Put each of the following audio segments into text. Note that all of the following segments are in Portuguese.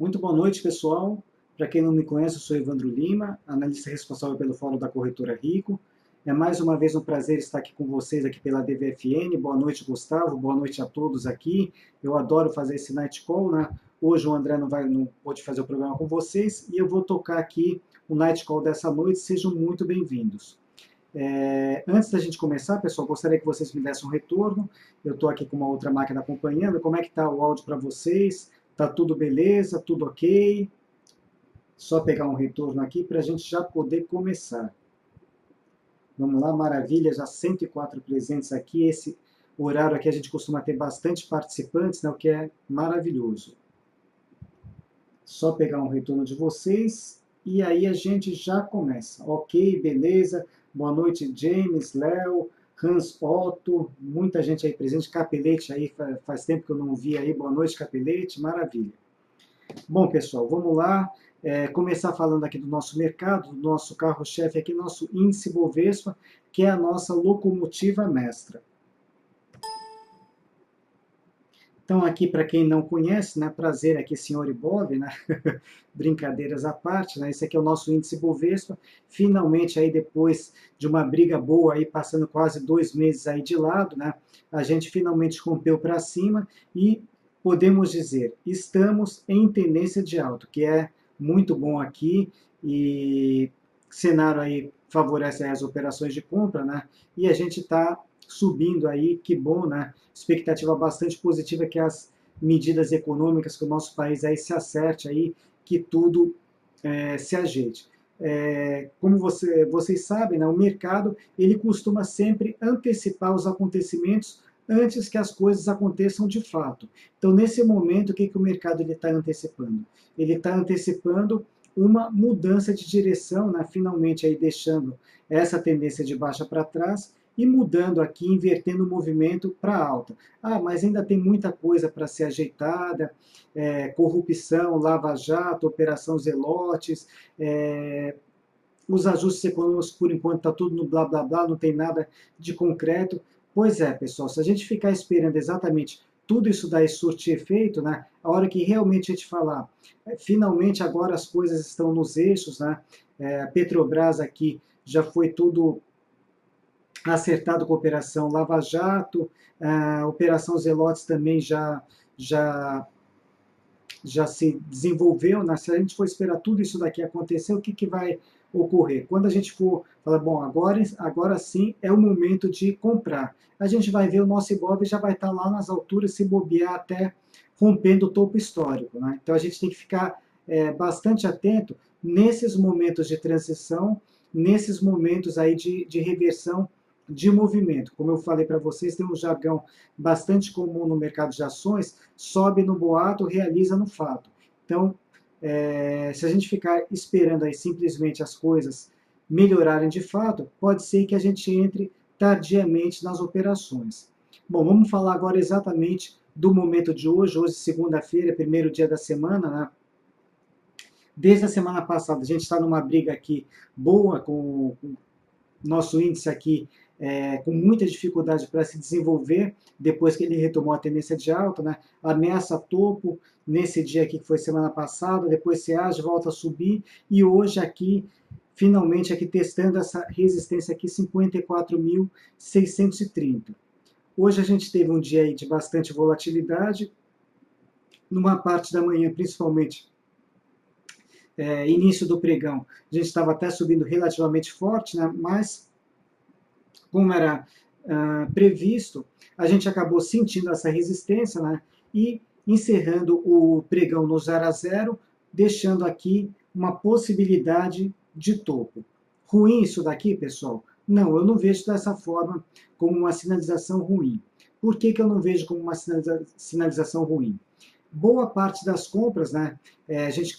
Muito boa noite, pessoal. Para quem não me conhece, eu sou Evandro Lima, analista responsável pelo Fórum da Corretora Rico. É mais uma vez um prazer estar aqui com vocês aqui pela DVFN. Boa noite, Gustavo. Boa noite a todos aqui. Eu adoro fazer esse night call, né? Hoje o André não pôde fazer o programa com vocês e eu vou tocar aqui o night call dessa noite. Sejam muito bem-vindos. Antes da gente começar, pessoal, gostaria que vocês me dessem um retorno. Eu estou aqui com uma outra máquina acompanhando. Como é que está o áudio para vocês? Tá tudo beleza? Tudo ok? Só pegar um retorno aqui para a gente já poder começar. Vamos lá, maravilha, já 104 presentes aqui. Esse horário aqui a gente costuma ter bastante participantes, né, o que é maravilhoso. Só pegar um retorno de vocês e aí a gente já começa. Ok, beleza. Boa noite, James, Léo, Hans Otto, muita gente aí presente. Capelete aí, faz tempo que eu não vi aí. Boa noite, Capelete, maravilha. Bom, pessoal, vamos lá. Começar falando aqui do nosso mercado, do nosso carro-chefe aqui, nosso índice Bovespa, que é a nossa locomotiva mestra. Então, aqui, para quem não conhece, né, prazer aqui, senhor Ibov, né, brincadeiras à parte, né, esse aqui é o nosso índice Bovespa, finalmente, aí, depois de uma briga boa, aí, passando quase 2 meses aí de lado, né, a gente finalmente rompeu para cima e podemos dizer, estamos em tendência de alta, que é muito bom aqui e cenário aí favorece as operações de compra, né, e a gente está subindo aí, que bom, né? Expectativa bastante positiva que as medidas econômicas que o nosso país aí se acerte aí, que tudo se ajeite. Como vocês sabem, né, o mercado ele costuma sempre antecipar os acontecimentos antes que as coisas aconteçam de fato. Então, nesse momento, o que o mercado está antecipando? Ele está antecipando uma mudança de direção, né, finalmente aí deixando essa tendência de baixa para trás e mudando aqui, invertendo o movimento para alta. Ah, mas ainda tem muita coisa para ser ajeitada, corrupção, lava-jato, operação Zelotes, os ajustes econômicos, por enquanto, está tudo no blá blá blá, não tem nada de concreto. Pois é, pessoal, se a gente ficar esperando exatamente tudo isso daí surtir efeito, né, a hora que realmente a gente falar, finalmente agora as coisas estão nos eixos, né, a Petrobras aqui já foi tudo acertado com a Operação Lava Jato, a Operação Zelotes também já se desenvolveu, né? Se a gente for esperar tudo isso daqui acontecer, o que vai ocorrer? Quando a gente for falar, bom, agora sim é o momento de comprar, a gente vai ver o nosso Ibov já vai estar lá nas alturas, se bobear até rompendo o topo histórico, né? Então a gente tem que ficar bastante atento nesses momentos de transição, nesses momentos aí de reversão de movimento. Como eu falei para vocês, tem um jargão bastante comum no mercado de ações, sobe no boato, realiza no fato. Então, se a gente ficar esperando aí simplesmente as coisas melhorarem de fato, pode ser que a gente entre tardiamente nas operações. Bom, vamos falar agora exatamente do momento de hoje, segunda-feira, primeiro dia da semana, né? Desde a semana passada, a gente está numa briga aqui boa com o nosso índice aqui com muita dificuldade para se desenvolver, depois que ele retomou a tendência de alta, né? Ameaça topo nesse dia aqui que foi semana passada, depois se age, volta a subir, e hoje aqui, finalmente aqui testando essa resistência aqui, 54.630. Hoje a gente teve um dia aí de bastante volatilidade, numa parte da manhã, principalmente, início do pregão, a gente estava até subindo relativamente forte, né? Mas como era previsto, a gente acabou sentindo essa resistência, né, e encerrando o pregão no 0 a 0, deixando aqui uma possibilidade de topo. Ruim isso daqui, pessoal? Não, eu não vejo dessa forma como uma sinalização ruim. Por que eu não vejo como uma sinalização ruim? Boa parte das compras, né, a gente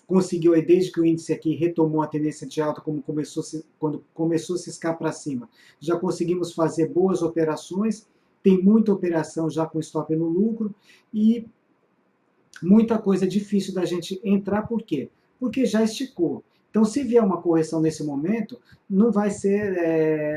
conseguiu, aí, desde que o índice aqui retomou a tendência de alta, quando começou a ciscar para cima, já conseguimos fazer boas operações, tem muita operação já com stop no lucro, e muita coisa difícil da gente entrar, por quê? Porque já esticou. Então, se vier uma correção nesse momento, não vai ser,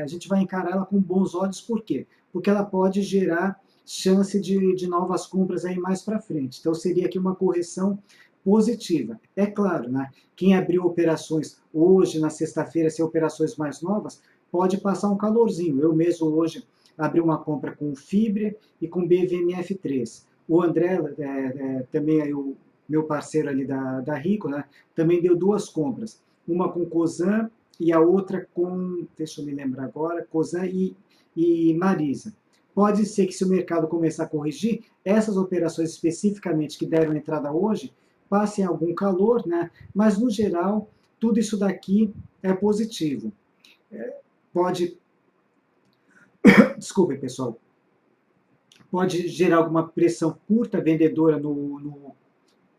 a gente vai encarar ela com bons olhos, por quê? Porque ela pode gerar chance de novas compras aí mais para frente. Então, seria aqui uma correção positiva. É claro, né? Quem abriu operações hoje, na sexta-feira, se operações mais novas, pode passar um calorzinho. Eu mesmo hoje abri uma compra com Fibre e com BVMF3. O André, também aí o meu parceiro ali da Rico, né, também deu duas compras. Uma com Cosan e a outra com, deixa eu me lembrar agora, Cosan e Marisa. Pode ser que se o mercado começar a corrigir, essas operações especificamente que deram entrada hoje, passem algum calor, né? Mas no geral, tudo isso daqui é positivo. Pode, desculpe pessoal, pode gerar alguma pressão curta vendedora no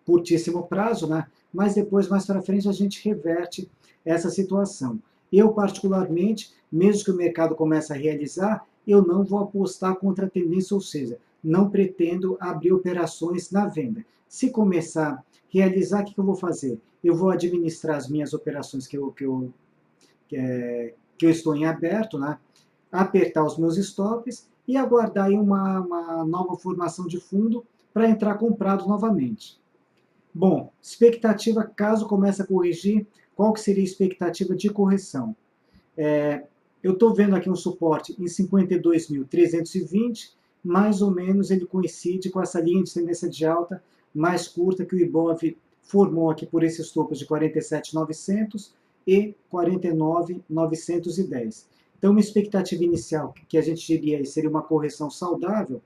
curtíssimo prazo, né? Mas depois, mais para frente, a gente reverte essa situação. Eu, particularmente, mesmo que o mercado comece a realizar, eu não vou apostar contra a tendência, ou seja, não pretendo abrir operações na venda. Se começar a realizar, o que eu vou fazer? Eu vou administrar as minhas operações que eu estou em aberto, né? Apertar os meus stops e aguardar aí uma nova formação de fundo para entrar comprado novamente. Bom, expectativa caso comece a corrigir, qual que seria a expectativa de correção? Eu estou vendo aqui um suporte em 52.320, mais ou menos ele coincide com essa linha de tendência de alta mais curta que o Ibov formou aqui por esses topos de 47.900 e 49.910. Então, uma expectativa inicial que a gente diria seria uma correção saudável,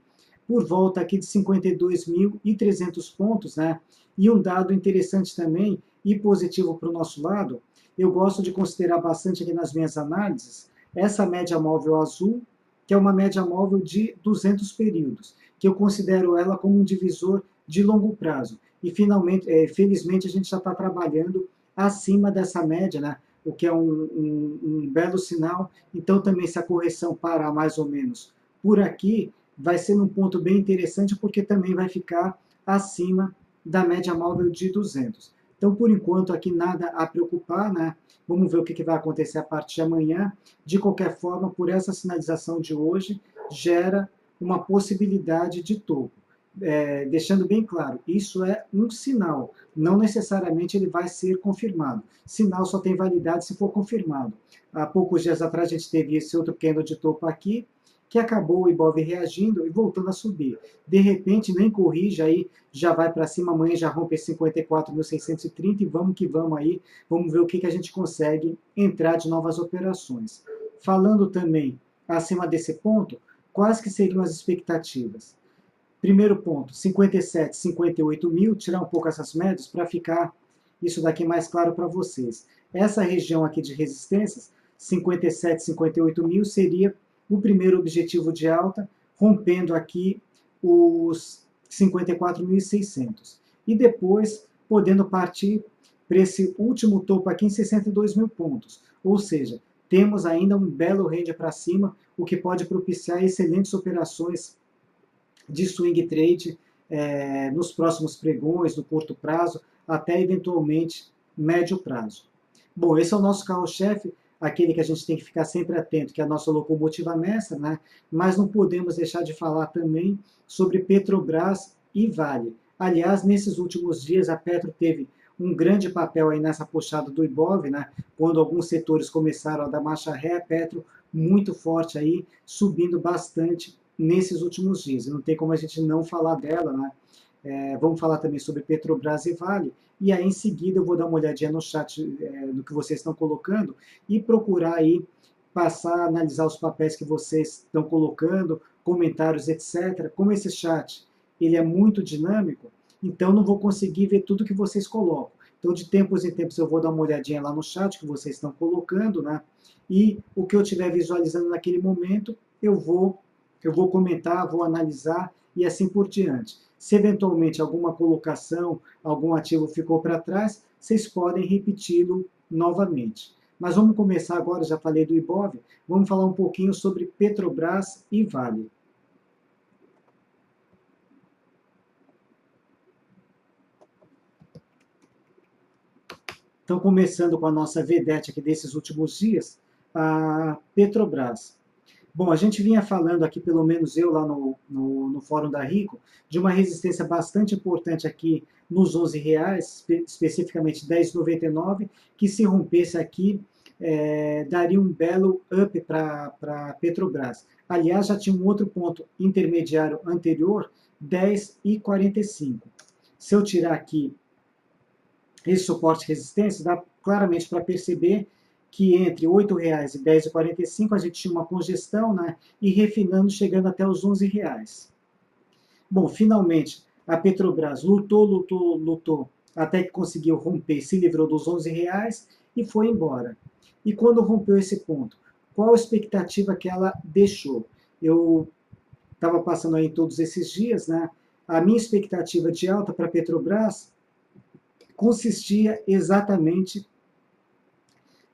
por volta aqui de 52.300 pontos, né? E um dado interessante também e positivo para o nosso lado, eu gosto de considerar bastante aqui nas minhas análises essa média móvel azul, que é uma média móvel de 200 períodos, que eu considero ela como um divisor de longo prazo. E finalmente, felizmente, a gente já está trabalhando acima dessa média, né? O que é um belo sinal. Então, também, se a correção parar mais ou menos por aqui, vai ser um ponto bem interessante, porque também vai ficar acima da média móvel de 200. Então, por enquanto, aqui nada a preocupar, né? Vamos ver o que vai acontecer a partir de amanhã. De qualquer forma, por essa sinalização de hoje, gera uma possibilidade de topo. Deixando bem claro, isso é um sinal, não necessariamente ele vai ser confirmado. Sinal só tem validade se for confirmado. Há poucos dias atrás a gente teve esse outro candle de topo aqui, que acabou o Ibov reagindo e voltando a subir. De repente, nem corrige, aí já vai para cima, amanhã já rompe 54.630 e vamos que vamos aí, vamos ver o que a gente consegue entrar de novas operações. Falando também acima desse ponto, quais que seriam as expectativas? Primeiro ponto, 57, 58 mil, tirar um pouco essas médias para ficar isso daqui mais claro para vocês. Essa região aqui de resistências, 57, 58 mil, seria o primeiro objetivo de alta, rompendo aqui os 54.600. E depois, podendo partir para esse último topo aqui em 62 mil pontos. Ou seja, temos ainda um belo range para cima, o que pode propiciar excelentes operações de swing trade nos próximos pregões, no curto prazo, até eventualmente médio prazo. Bom, esse é o nosso carro-chefe, aquele que a gente tem que ficar sempre atento, que é a nossa locomotiva mestra, né? Mas não podemos deixar de falar também sobre Petrobras e Vale. Aliás, nesses últimos dias, a Petro teve um grande papel aí nessa puxada do Ibov, né? Quando alguns setores começaram a dar marcha ré, a Petro muito forte aí, subindo bastante nesses últimos dias. Não tem como a gente não falar dela, né? Vamos falar também sobre Petrobras e Vale, e aí em seguida eu vou dar uma olhadinha no chat do que vocês estão colocando e procurar aí passar a analisar os papéis que vocês estão colocando, comentários, etc. Como esse chat ele é muito dinâmico, então não vou conseguir ver tudo que vocês colocam. Então, de tempos em tempos, eu vou dar uma olhadinha lá no chat que vocês estão colocando, né? E o que eu estiver visualizando naquele momento, eu vou comentar, vou analisar e assim por diante. Se eventualmente alguma colocação, algum ativo ficou para trás, vocês podem repeti-lo novamente. Mas vamos começar agora, já falei do Ibov, vamos falar um pouquinho sobre Petrobras e Vale. Então, começando com a nossa vedete aqui desses últimos dias, a Petrobras. Bom, a gente vinha falando aqui, pelo menos eu lá no Fórum da Rico, de uma resistência bastante importante aqui nos R$ 11, especificamente 10,99, que se rompesse aqui, daria um belo up para a Petrobras. Aliás, já tinha um outro ponto intermediário anterior, 10,45. Se eu tirar aqui esse suporte e resistência, dá claramente para perceber que entre R$ 8,00 e R$ 10,45 a gente tinha uma congestão, né, e refinando, chegando até os R$ 11,00. Bom, finalmente, a Petrobras lutou, até que conseguiu romper, se livrou dos R$ 11,00 e foi embora. E quando rompeu esse ponto, qual a expectativa que ela deixou? Eu estava passando aí todos esses dias, né? A minha expectativa de alta para a Petrobras consistia exatamente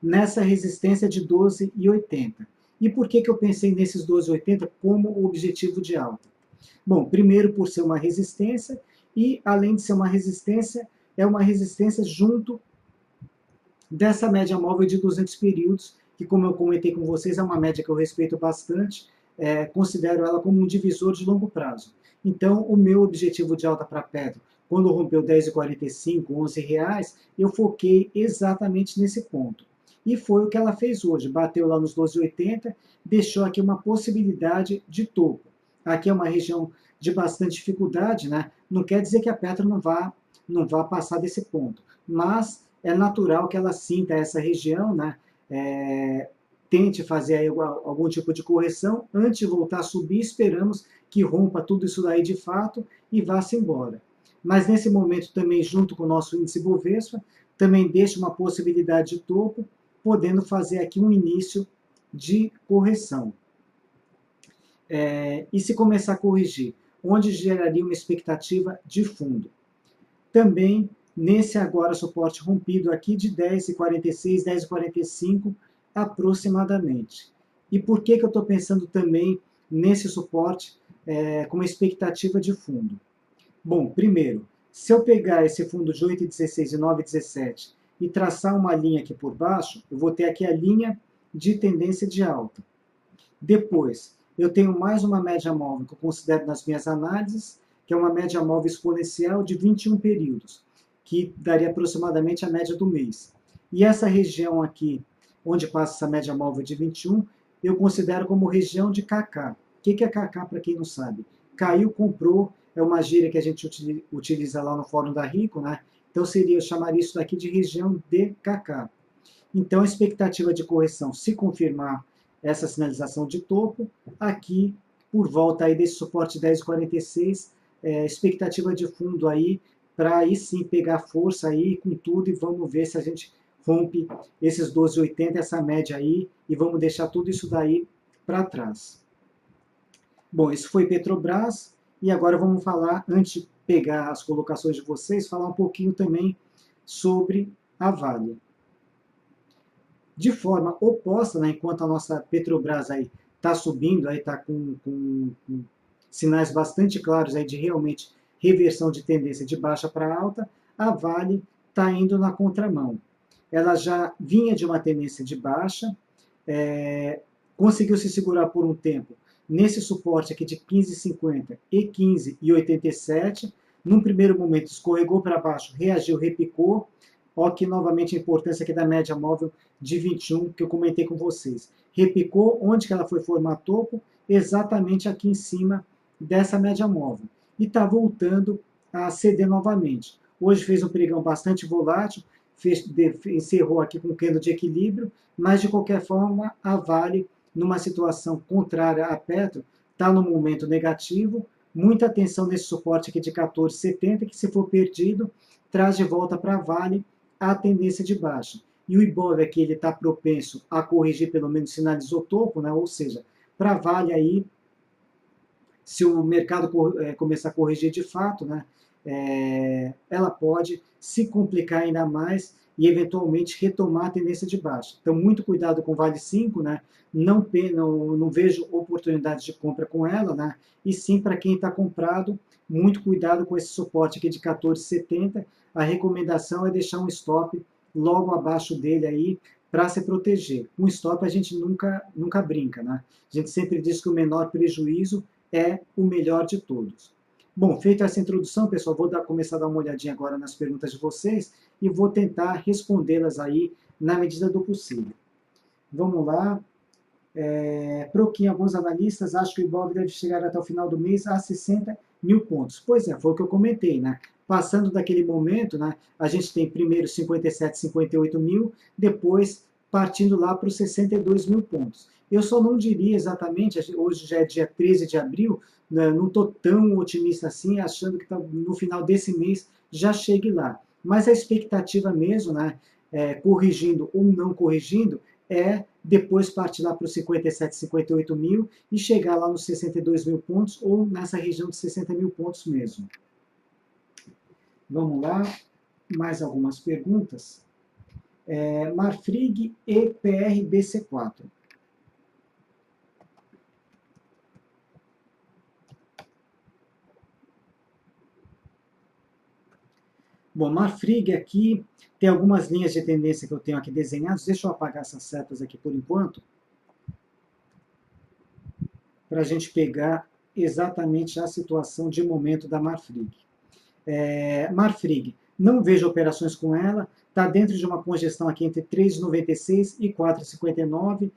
nessa resistência de 12,80. E por que eu pensei nesses 12,80 como objetivo de alta? Bom, primeiro por ser uma resistência, e além de ser uma resistência, é uma resistência junto dessa média móvel de 200 períodos, que, como eu comentei com vocês, é uma média que eu respeito bastante, considero ela como um divisor de longo prazo. Então, o meu objetivo de alta para Petro, quando rompeu 10,45, R$ 11, eu foquei exatamente nesse ponto. E foi o que ela fez hoje, bateu lá nos 12,80, deixou aqui uma possibilidade de topo. Aqui é uma região de bastante dificuldade, né? Não quer dizer que a Petro não vá passar desse ponto, mas é natural que ela sinta essa região, né? Tente fazer aí algum tipo de correção antes de voltar a subir. Esperamos que rompa tudo isso daí de fato e vá-se embora. Mas nesse momento também, junto com o nosso índice Bovespa, também deixa uma possibilidade de topo, podendo fazer aqui um início de correção. E se começar a corrigir, onde geraria uma expectativa de fundo? Também nesse agora suporte rompido aqui de 10,46, 10,45 aproximadamente. E por que eu estou pensando também nesse suporte com uma expectativa de fundo? Bom, primeiro, se eu pegar esse fundo de 8,16 e 9,17 e traçar uma linha aqui por baixo, eu vou ter aqui a linha de tendência de alta. Depois, eu tenho mais uma média móvel que eu considero nas minhas análises, que é uma média móvel exponencial de 21 períodos, que daria aproximadamente a média do mês. E essa região aqui, onde passa essa média móvel de 21, eu considero como região de KK. O que é KK, para quem não sabe? Caiu, comprou, é uma gíria que a gente utiliza lá no Fórum da Rico, né? Então eu chamaria isso daqui de região de KK. Então, a expectativa de correção, se confirmar essa sinalização de topo, aqui por volta aí desse suporte 10,46, expectativa de fundo aí, para aí sim pegar força aí com tudo, e vamos ver se a gente rompe esses 12,80, essa média aí, e vamos deixar tudo isso daí para trás. Bom, isso foi Petrobras, e agora vamos falar, antes de pegar as colocações de vocês, falar um pouquinho também sobre a Vale. De forma oposta, né, enquanto a nossa Petrobras aí está subindo, está com sinais bastante claros aí de realmente reversão de tendência de baixa para alta, a Vale está indo na contramão. Ela já vinha de uma tendência de baixa, conseguiu se segurar por um tempo nesse suporte aqui de 15,50 e 15,87. Num primeiro momento escorregou para baixo, reagiu, repicou. Olha aqui novamente a importância aqui da média móvel de 21, que eu comentei com vocês. Repicou, onde que ela foi formar topo? Exatamente aqui em cima dessa média móvel. E está voltando a ceder novamente. Hoje fez um pregão bastante volátil, encerrou aqui com um candle de equilíbrio, mas de qualquer forma a Vale, numa situação contrária à Petro, está no momento negativo. Muita atenção nesse suporte aqui de 14,70, que se for perdido, traz de volta para a Vale a tendência de baixa. E o Ibov aqui ele está propenso a corrigir, pelo menos sinalizou topo, né? Ou seja, para a Vale aí, se o mercado começar a corrigir de fato, né, ela pode se complicar ainda mais e eventualmente retomar a tendência de baixa. Então, muito cuidado com o Vale 5, né? Não vejo oportunidade de compra com ela, né? E sim, para quem está comprado, muito cuidado com esse suporte aqui de 14,70. A recomendação é deixar um stop logo abaixo dele aí, para se proteger. Com stop a gente nunca brinca, né? A gente sempre diz que o menor prejuízo é o melhor de todos. Bom, feita essa introdução, pessoal, vou começar a dar uma olhadinha agora nas perguntas de vocês e vou tentar respondê-las aí na medida do possível. Vamos lá. Proquim, alguns analistas acham que o Ibov deve chegar até o final do mês a 60 mil pontos. Pois é, foi o que eu comentei, né? Passando daquele momento, né, a gente tem primeiro 57, 58 mil, depois partindo lá para os 62 mil pontos. Eu só não diria exatamente, hoje já é dia 13 de abril, né, não estou tão otimista assim, achando que no final desse mês já chegue lá. Mas a expectativa mesmo, né, corrigindo ou não corrigindo, é depois partir lá para os 57, 58 mil e chegar lá nos 62 mil pontos ou nessa região de 60 mil pontos mesmo. Vamos lá, mais algumas perguntas. Marfrig e PRBC4. Bom, Marfrig aqui tem algumas linhas de tendência que eu tenho aqui desenhadas. Deixa eu apagar essas setas aqui por enquanto, para a gente pegar exatamente a situação de momento da Marfrig. Marfrig, não vejo operações com ela, está dentro de uma congestão aqui entre 3,96 e 4,59,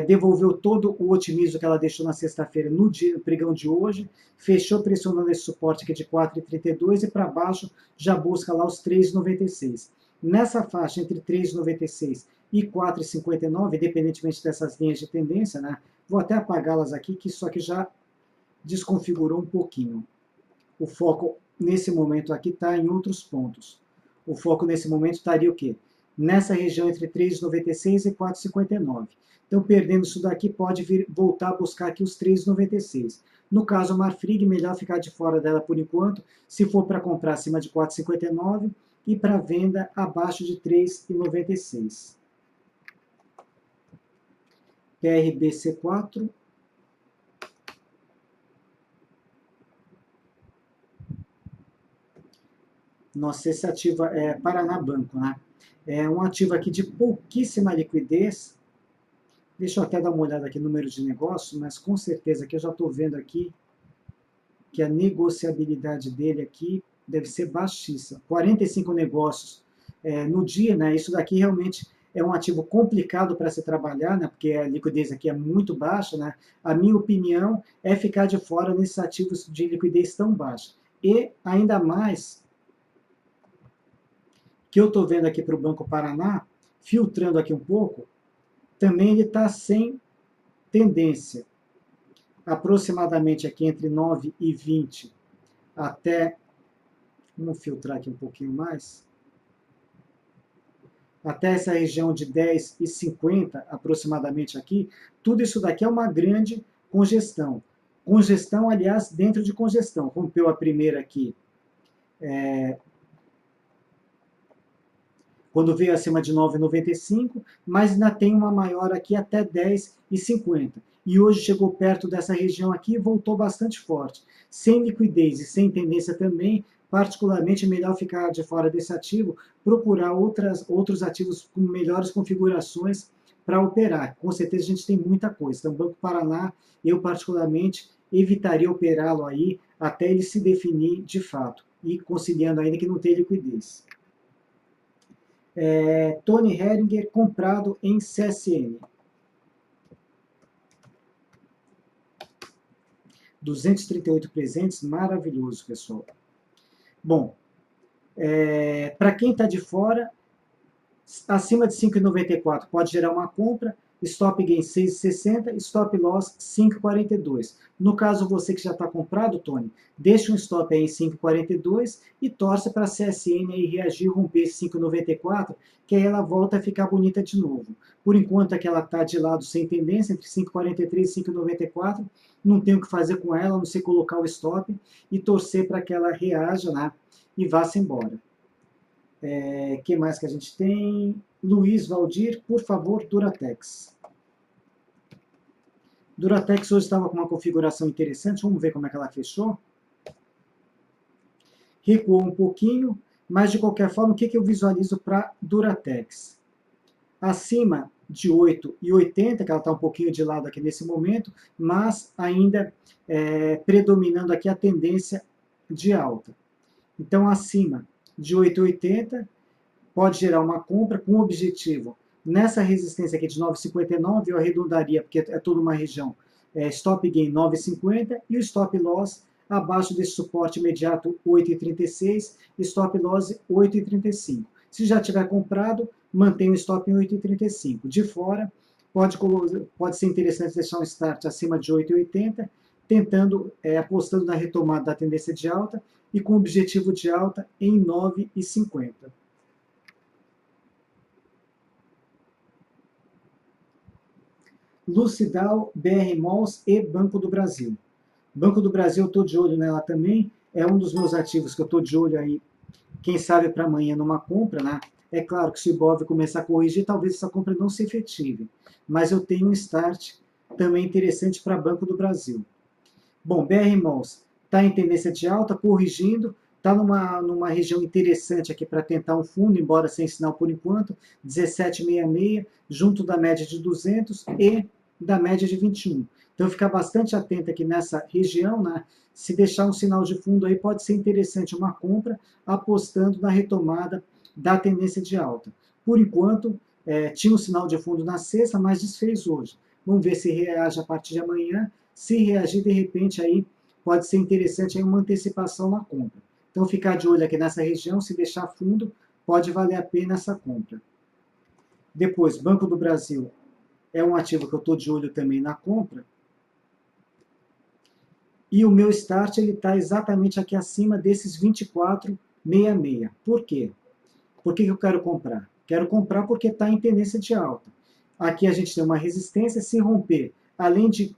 devolveu todo o otimismo que ela deixou na sexta-feira no pregão de hoje, fechou pressionando esse suporte aqui de 4,32 e para baixo já busca lá os 3,96. Nessa faixa entre 3,96 e 4,59, independentemente dessas linhas de tendência, né, vou até apagá-las aqui, que isso aqui já desconfigurou um pouquinho. O foco nesse momento aqui está em outros pontos. O foco nesse momento estaria o quê? Nessa região entre 3,96 e 4,59. Então, perdendo isso daqui, pode voltar a buscar aqui os 3,96. No caso, a Marfrig, melhor ficar de fora dela por enquanto, se for para comprar acima de 4,59 e para venda abaixo de 3,96. PRBC4. Nossa, esse ativo é Paraná Banco, né? É um ativo aqui de pouquíssima liquidez. Deixa eu até dar uma olhada aqui no número de negócio, mas com certeza que eu já estou vendo aqui que a negociabilidade dele aqui deve ser baixíssima. 45 negócios no dia, né? Isso daqui realmente é um ativo complicado para se trabalhar, né? Porque a liquidez aqui é muito baixa, né? A minha opinião é ficar de fora nesses ativos de liquidez tão baixa. E ainda mais que eu estou vendo aqui para o Banco Paraná, filtrando aqui um pouco, também ele está sem tendência. Aproximadamente aqui entre 9 e 20 até, vamos filtrar aqui um pouquinho mais, até essa região de 10 e 50 aproximadamente aqui, tudo isso daqui é uma grande congestão. Congestão, aliás, dentro de congestão. Rompeu a primeira aqui, quando veio acima de 9,95, mas ainda tem uma maior aqui até 10,50. E hoje chegou perto dessa região aqui e voltou bastante forte. Sem liquidez e sem tendência também, particularmente é melhor ficar de fora desse ativo, procurar outros ativos com melhores configurações para operar. Com certeza a gente tem muita coisa. Então, Banco Paraná, eu particularmente evitaria operá-lo aí até ele se definir de fato, e conciliando ainda que não tem liquidez. Tony Heringer comprado em CSN. 238 presentes, maravilhoso, pessoal. Bom, para quem está de fora, acima de 5,94 pode gerar uma compra, stop gain 6,60, stop loss 5,42. No caso, você que já está comprado, Tony, deixa um stop aí em 5,42 e torce para a CSN aí reagir, romper 5,94, que aí ela volta a ficar bonita de novo. Por enquanto, é que ela está de lado sem tendência, entre 5,43 e 5,94, não tem o que fazer com ela, a não ser colocar o stop e torcer para que ela reaja, né, e vá-se embora. Que mais que a gente tem? Luiz Valdir, por favor, Duratex. Duratex hoje estava com uma configuração interessante, vamos ver como é que ela fechou. Recuou um pouquinho, mas de qualquer forma, o que eu visualizo para Duratex? acima de 8,80, que ela está um pouquinho de lado aqui nesse momento, mas ainda predominando aqui a tendência de alta. Então, acima de 8,80, pode gerar uma compra com objetivo. Nessa resistência aqui de 9,59, eu arredondaria, porque é toda uma região, stop gain 9,50 e o stop loss abaixo desse suporte imediato 8,36, stop loss 8,35. Se já tiver comprado, mantém o stop em 8,35. De fora, pode ser interessante deixar um start acima de 8,80, tentando, apostando na retomada da tendência de alta e com objetivo de alta em 9,50. Lucidal, BR Malls e Banco do Brasil. Banco do Brasil, eu estou de olho nela também, é um dos meus ativos que eu estou de olho aí, quem sabe para amanhã numa compra, né? É claro que se o Ibov começar a corrigir, talvez essa compra não se efetive, mas eu tenho um start também interessante para Banco do Brasil. Bom, BR Malls está em tendência de alta, corrigindo, está numa região interessante aqui para tentar um fundo, embora sem sinal por enquanto, 17,66, junto da média de 200 e da média de 21. Então, ficar bastante atento aqui nessa região, né? Se deixar um sinal de fundo aí, pode ser interessante uma compra, apostando na retomada da tendência de alta. Por enquanto, tinha um sinal de fundo na sexta, mas desfez hoje. Vamos ver se reage a partir de amanhã. Se reagir, de repente, aí pode ser interessante aí uma antecipação na compra. Então, ficar de olho aqui nessa região, se deixar fundo, pode valer a pena essa compra. Depois, Banco do Brasil é um ativo que eu estou de olho também na compra. E o meu start está exatamente aqui acima desses 24,66. Por quê? Por que eu quero comprar? Quero comprar porque está em tendência de alta. Aqui a gente tem uma resistência, se romper, além de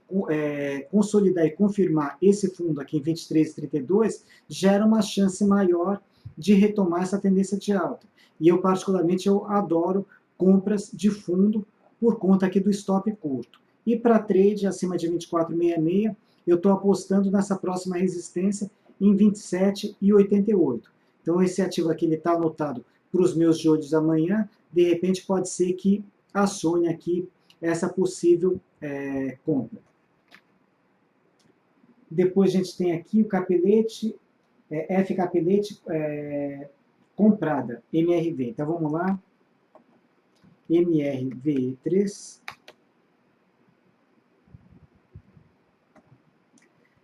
consolidar e confirmar esse fundo aqui em 23,32, gera uma chance maior de retomar essa tendência de alta. E eu, particularmente, eu adoro compras de fundo por conta aqui do stop curto. E para trade, acima de 24,66, eu estou apostando nessa próxima resistência em 27,88. Então, esse ativo aqui está anotado para os meus de olhos amanhã. De repente, pode ser que acione aqui essa possível compra. Depois a gente tem aqui o capelete, F capelete comprada, MRV. Então vamos lá, MRV3.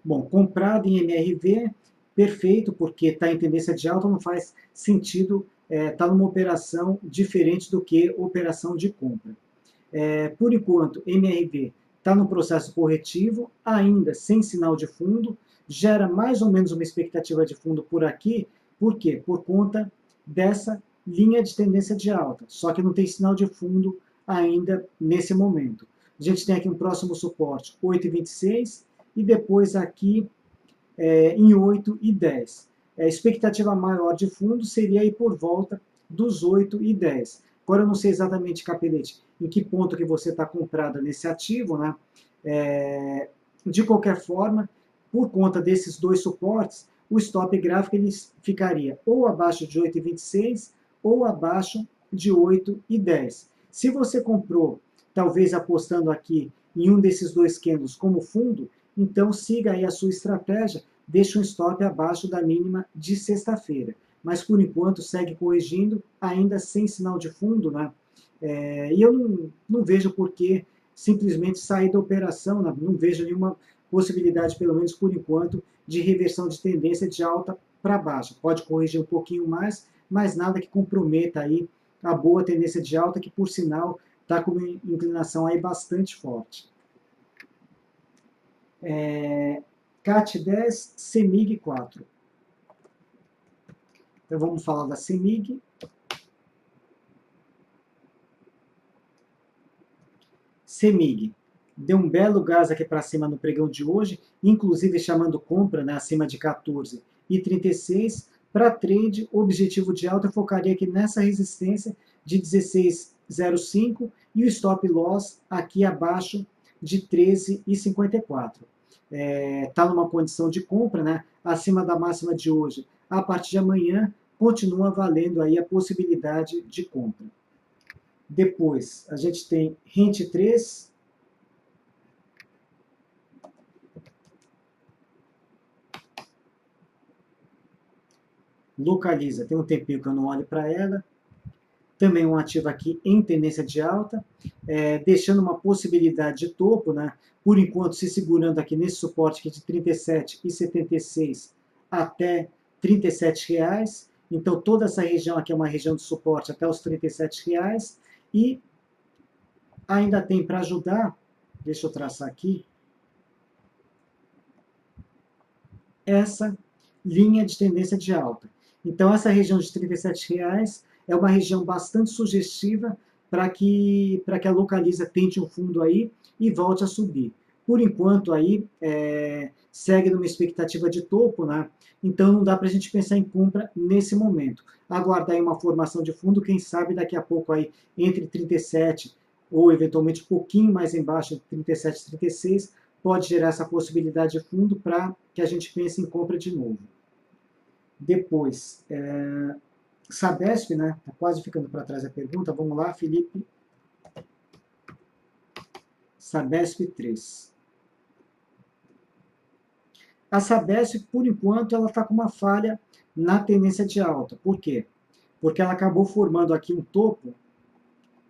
Bom, comprado em MRV, perfeito, porque está em tendência de alta, não faz sentido estar numa operação diferente do que operação de compra. Por enquanto, MRV está no processo corretivo, ainda sem sinal de fundo, gera mais ou menos uma expectativa de fundo por aqui. Por quê? Por conta dessa linha de tendência de alta, só que não tem sinal de fundo ainda nesse momento. A gente tem aqui um próximo suporte, 8,26, e depois aqui em 8,10. A expectativa maior de fundo seria aí por volta dos 8,10. Agora eu não sei exatamente, Capelete, em que ponto que você está comprada nesse ativo, né? De qualquer forma, por conta desses dois suportes, o stop gráfico ele ficaria ou abaixo de 8,26 ou abaixo de 8,10. Se você comprou, talvez apostando aqui em um desses dois candles como fundo, então siga aí a sua estratégia, deixa um stop abaixo da mínima de sexta-feira. Mas por enquanto segue corrigindo, ainda sem sinal de fundo, né? E eu não vejo por que simplesmente sair da operação, né? Não vejo nenhuma possibilidade, pelo menos por enquanto, de reversão de tendência de alta para baixa. Pode corrigir um pouquinho mais, mas nada que comprometa aí a boa tendência de alta, que por sinal está com uma inclinação aí bastante forte. CAT10, CEMIG 4. Então vamos falar da CEMIG. CEMIG deu um belo gás aqui para cima no pregão de hoje, inclusive chamando compra, né, acima de 14,36. Para trade, o objetivo de alta eu focaria aqui nessa resistência de 16,05 e o stop loss aqui abaixo de 13,54. Está numa condição de compra, né, acima da máxima de hoje. A partir de amanhã, continua valendo aí a possibilidade de compra. Depois, a gente tem Rente 3, Localiza, tem um tempinho que eu não olho para ela. Também um ativo aqui em tendência de alta, deixando uma possibilidade de topo, né? Por enquanto se segurando aqui nesse suporte aqui de R$ 37,76 até R$ 37,00. Então toda essa região aqui é uma região de suporte até os R$ 37,00. E ainda tem para ajudar, deixa eu traçar aqui, essa linha de tendência de alta. Então, essa região de R$ 37,00 é uma região bastante sugestiva para que a Localiza tente um fundo aí e volte a subir. Por enquanto, aí, segue numa expectativa de topo, né? Então, não dá para a gente pensar em compra nesse momento. Aguardar aí uma formação de fundo, quem sabe daqui a pouco aí, entre 37 ou eventualmente um pouquinho mais embaixo, de 37 e 36, pode gerar essa possibilidade de fundo para que a gente pense em compra de novo. Depois, Sabesp, né? Está quase ficando para trás a pergunta. Vamos lá, Felipe. Sabesp 3. A Sabesp, por enquanto, ela está com uma falha na tendência de alta. Por quê? Porque ela acabou formando aqui um topo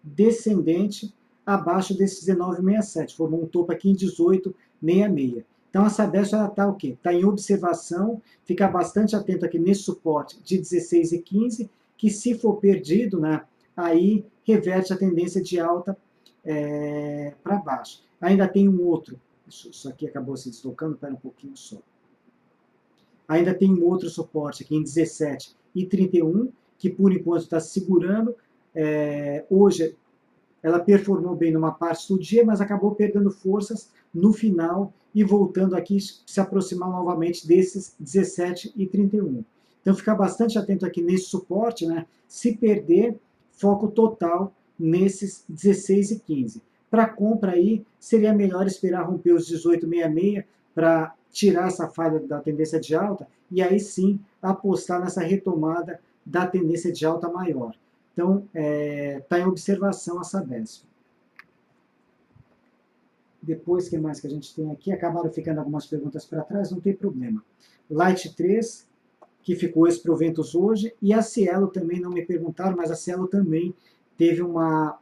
descendente abaixo desse 19,67. Formou um topo aqui em 18,66. Então, a Sabesp está o quê? Está em observação, ficar bastante atento aqui nesse suporte de 16,15, que se for perdido, né, aí reverte a tendência de alta para baixo. Ainda tem um outro, isso aqui acabou se deslocando, espera um pouquinho só. Ainda tem um outro suporte aqui em 17,31, que por enquanto está segurando. Hoje ela performou bem numa parte do dia, mas acabou perdendo forças no final e voltando aqui se aproximar novamente desses 17,31. Então ficar bastante atento aqui nesse suporte, né? Se perder, foco total nesses 16,15. Para compra aí, seria melhor esperar romper os 18,66 para tirar essa falha da tendência de alta e aí sim apostar nessa retomada da tendência de alta maior. Então, está em observação a Sabesp. Depois, o que mais que a gente tem aqui? Acabaram ficando algumas perguntas para trás, não tem problema. Light 3, que ficou ex-proventos hoje, e a Cielo também, não me perguntaram, mas a Cielo também teve uma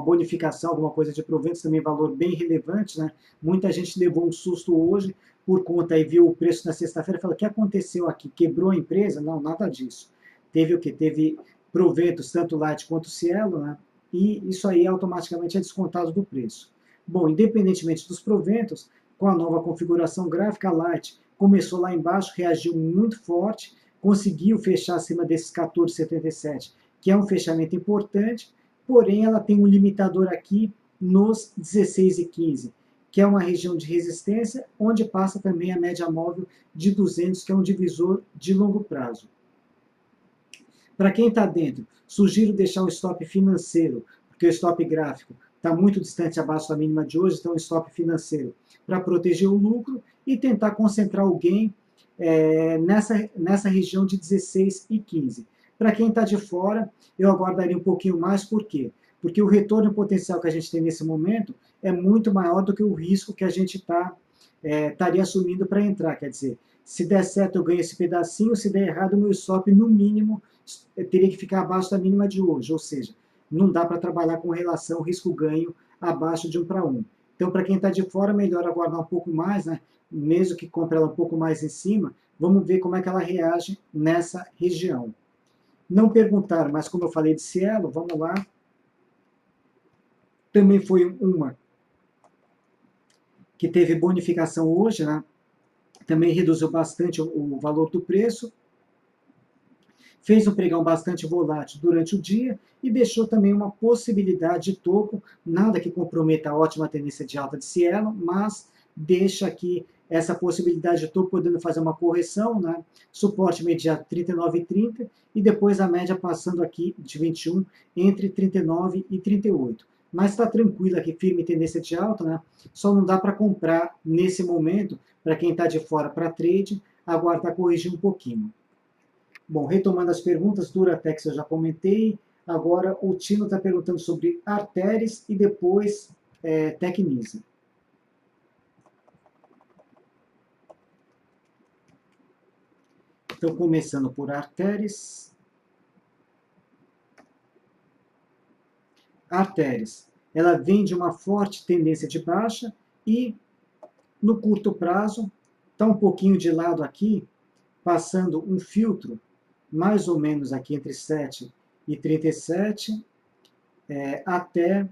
bonificação, alguma coisa de proventos, também valor bem relevante, né? Muita gente levou um susto hoje, por conta e viu o preço na sexta-feira e falou, o que aconteceu aqui? Quebrou a empresa? Não, nada disso. Teve o quê? Teve proventos, tanto Light quanto Cielo, né? E isso aí automaticamente é descontado do preço. Bom, independentemente dos proventos, com a nova configuração gráfica, a Light começou lá embaixo, reagiu muito forte, conseguiu fechar acima desses 14,77, que é um fechamento importante, porém ela tem um limitador aqui nos 16,15, que é uma região de resistência, onde passa também a média móvel de 200, que é um divisor de longo prazo. Para quem está dentro, sugiro deixar um stop financeiro, porque o stop gráfico está muito distante abaixo da mínima de hoje, então um stop financeiro para proteger o lucro e tentar concentrar o gain nessa região de 16 e 15. Para quem está de fora, eu aguardaria um pouquinho mais, por quê? Porque o retorno potencial que a gente tem nesse momento é muito maior do que o risco que a gente estaria assumindo para entrar. Quer dizer, se der certo eu ganho esse pedacinho, se der errado o meu stop no mínimo teria que ficar abaixo da mínima de hoje, ou seja, não dá para trabalhar com relação risco-ganho abaixo de 1 para 1. Então, para quem está de fora, melhor aguardar um pouco mais, né? Mesmo que compre ela um pouco mais em cima, vamos ver como é que ela reage nessa região. Não perguntaram, mas como eu falei de Cielo, vamos lá. Também foi uma que teve bonificação hoje, né? Também reduziu bastante o valor do preço, fez um pregão bastante volátil durante o dia e deixou também uma possibilidade de topo, nada que comprometa a ótima tendência de alta de Cielo, mas deixa aqui essa possibilidade de topo podendo fazer uma correção, né? Suporte imediato 39,30 e depois a média passando aqui de 21 entre 39 e 38. Mas está tranquilo aqui, firme tendência de alta, né? Só não dá para comprar nesse momento, para quem está de fora para trade, aguardar corrigir um pouquinho. Bom, retomando as perguntas, Duratex eu já comentei, Agora, o Tino está perguntando sobre Arteris e depois Tecnisa. Então, começando por Arteris. Arteris, ela vem de uma forte tendência de baixa e, no curto prazo, está um pouquinho de lado aqui, passando um filtro, mais ou menos aqui entre 7 e 37, até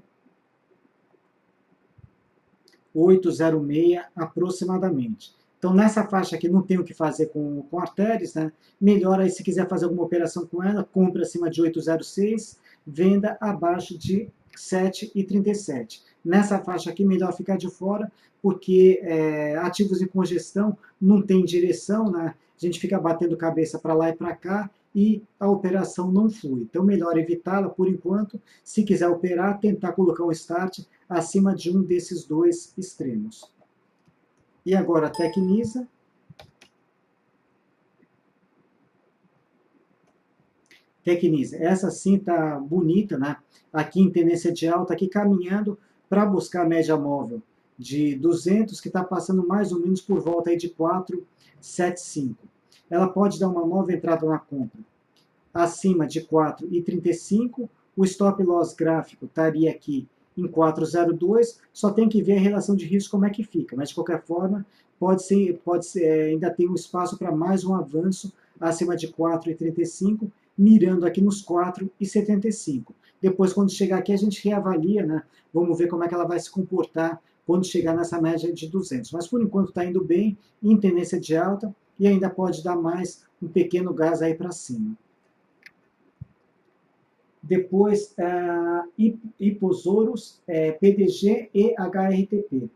8,06 aproximadamente. Então, nessa faixa aqui, não tem o que fazer com artérias, né? Melhor aí, se quiser fazer alguma operação com ela, compra acima de 8,06, venda abaixo de 7,37. Nessa faixa aqui, melhor ficar de fora, porque ativos em congestão não tem direção, né? A gente fica batendo cabeça para lá e para cá, e a operação não flui. Então, melhor evitá-la por enquanto. Se quiser operar, tentar colocar um start acima de um desses dois extremos. E agora a Tecnisa. Tecnisa, essa sim está bonita, né? Aqui em tendência de alta, aqui caminhando para buscar a média móvel de 200, que está passando mais ou menos por volta aí de 4,75. Ela pode dar uma nova entrada na compra acima de 4,35. O stop loss gráfico estaria aqui em 4,02, só tem que ver a relação de risco como é que fica, mas de qualquer forma pode ser ainda tem um espaço para mais um avanço acima de 4,35, mirando aqui nos 4,75. Depois, quando chegar aqui, a gente reavalia, né? Vamos ver como é que ela vai se comportar quando chegar nessa média de 200. Mas por enquanto está indo bem, em tendência de alta, e ainda pode dar mais um pequeno gás aí para cima. Depois, Iposaurus, PDG e HRTP.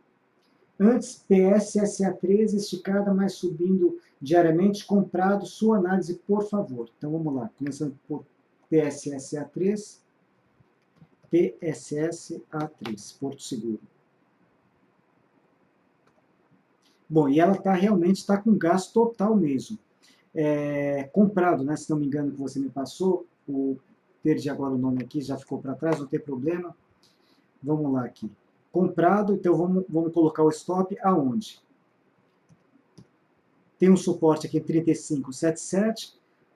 Antes, PSSA3 esticada, mas subindo diariamente, comprado. Sua análise, por favor. Então, vamos lá. Começando por PSSA3. PSSA3, Porto Seguro. Bom, e ela realmente está com gás total mesmo. Comprado, né, se não me engano, que você me passou, perdi agora o nome aqui, já ficou para trás, não tem problema. Vamos lá aqui. Comprado, então vamos colocar o stop aonde? Tem um suporte aqui em 35,77.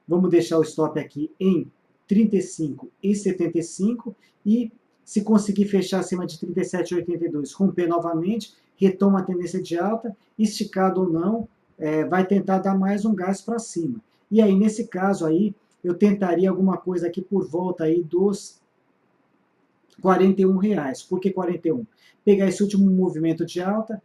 Vamos deixar o stop aqui em 35,75 e se conseguir fechar acima de 37,82, romper novamente, retoma a tendência de alta, esticado ou não, vai tentar dar mais um gás para cima. E aí, nesse caso aí, eu tentaria alguma coisa aqui por volta aí dos R$41. Por que 41? Pegar esse último movimento de alta,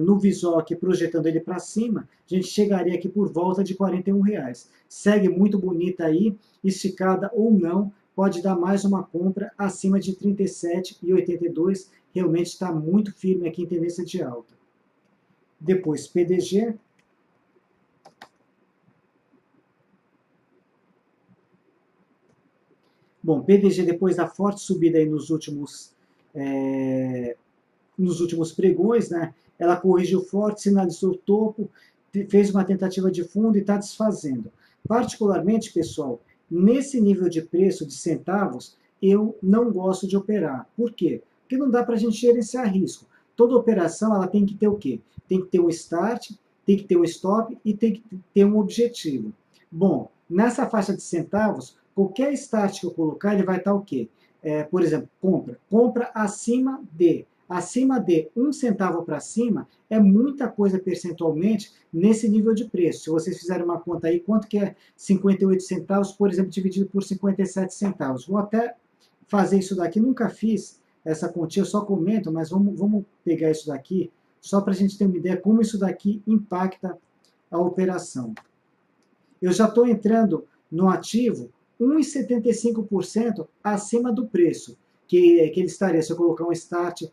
no visual aqui projetando ele para cima, a gente chegaria aqui por volta de R$41. Segue muito bonita aí, esticada ou não, pode dar mais uma compra acima de 37,82. Realmente está muito firme aqui em tendência de alta. Depois, PDG. Bom, PDG, depois da forte subida aí nos últimos pregões, né? Ela corrigiu forte, sinalizou o topo, fez uma tentativa de fundo e está desfazendo. Particularmente, pessoal, nesse nível de preço de centavos, eu não gosto de operar. Por quê? Porque não dá para a gente gerenciar risco. Toda operação ela tem que ter o quê? Tem que ter um start, tem que ter um stop e tem que ter um objetivo. Bom, nessa faixa de centavos, qualquer start que eu colocar, ele vai estar o quê? Por exemplo, compra acima de 1 centavo para cima, é muita coisa percentualmente nesse nível de preço. Se vocês fizerem uma conta aí, quanto que é 58 centavos, por exemplo, dividido por 57 centavos? Vou até fazer isso daqui, nunca fiz essa continha, eu só comento, mas vamos pegar isso daqui, só para a gente ter uma ideia como isso daqui impacta a operação. Eu já estou entrando no ativo 1,75% acima do preço que ele estaria, se eu colocar um start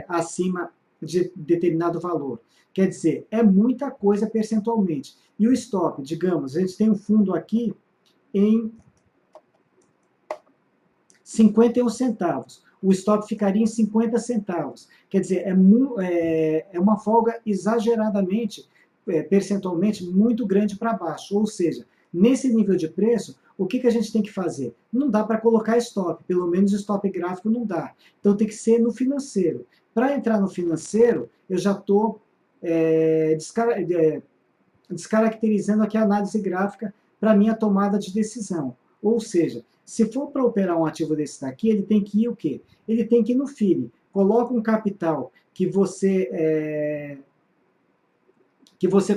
acima de determinado valor. Quer dizer, é muita coisa percentualmente. E o stop, digamos, a gente tem um fundo aqui em 51 centavos. O stop ficaria em 50 centavos. Quer dizer, é uma folga exageradamente, percentualmente, muito grande para baixo. Ou seja, Nesse nível de preço, o que a gente tem que fazer? Não dá para colocar stop, pelo menos stop gráfico não dá. Então tem que ser no financeiro. Para entrar no financeiro, eu já estou descaracterizando aqui a análise gráfica para minha tomada de decisão. Ou seja, se for para operar um ativo desse daqui, ele tem que ir o quê? Ele tem que ir no FII. Coloca um capital que você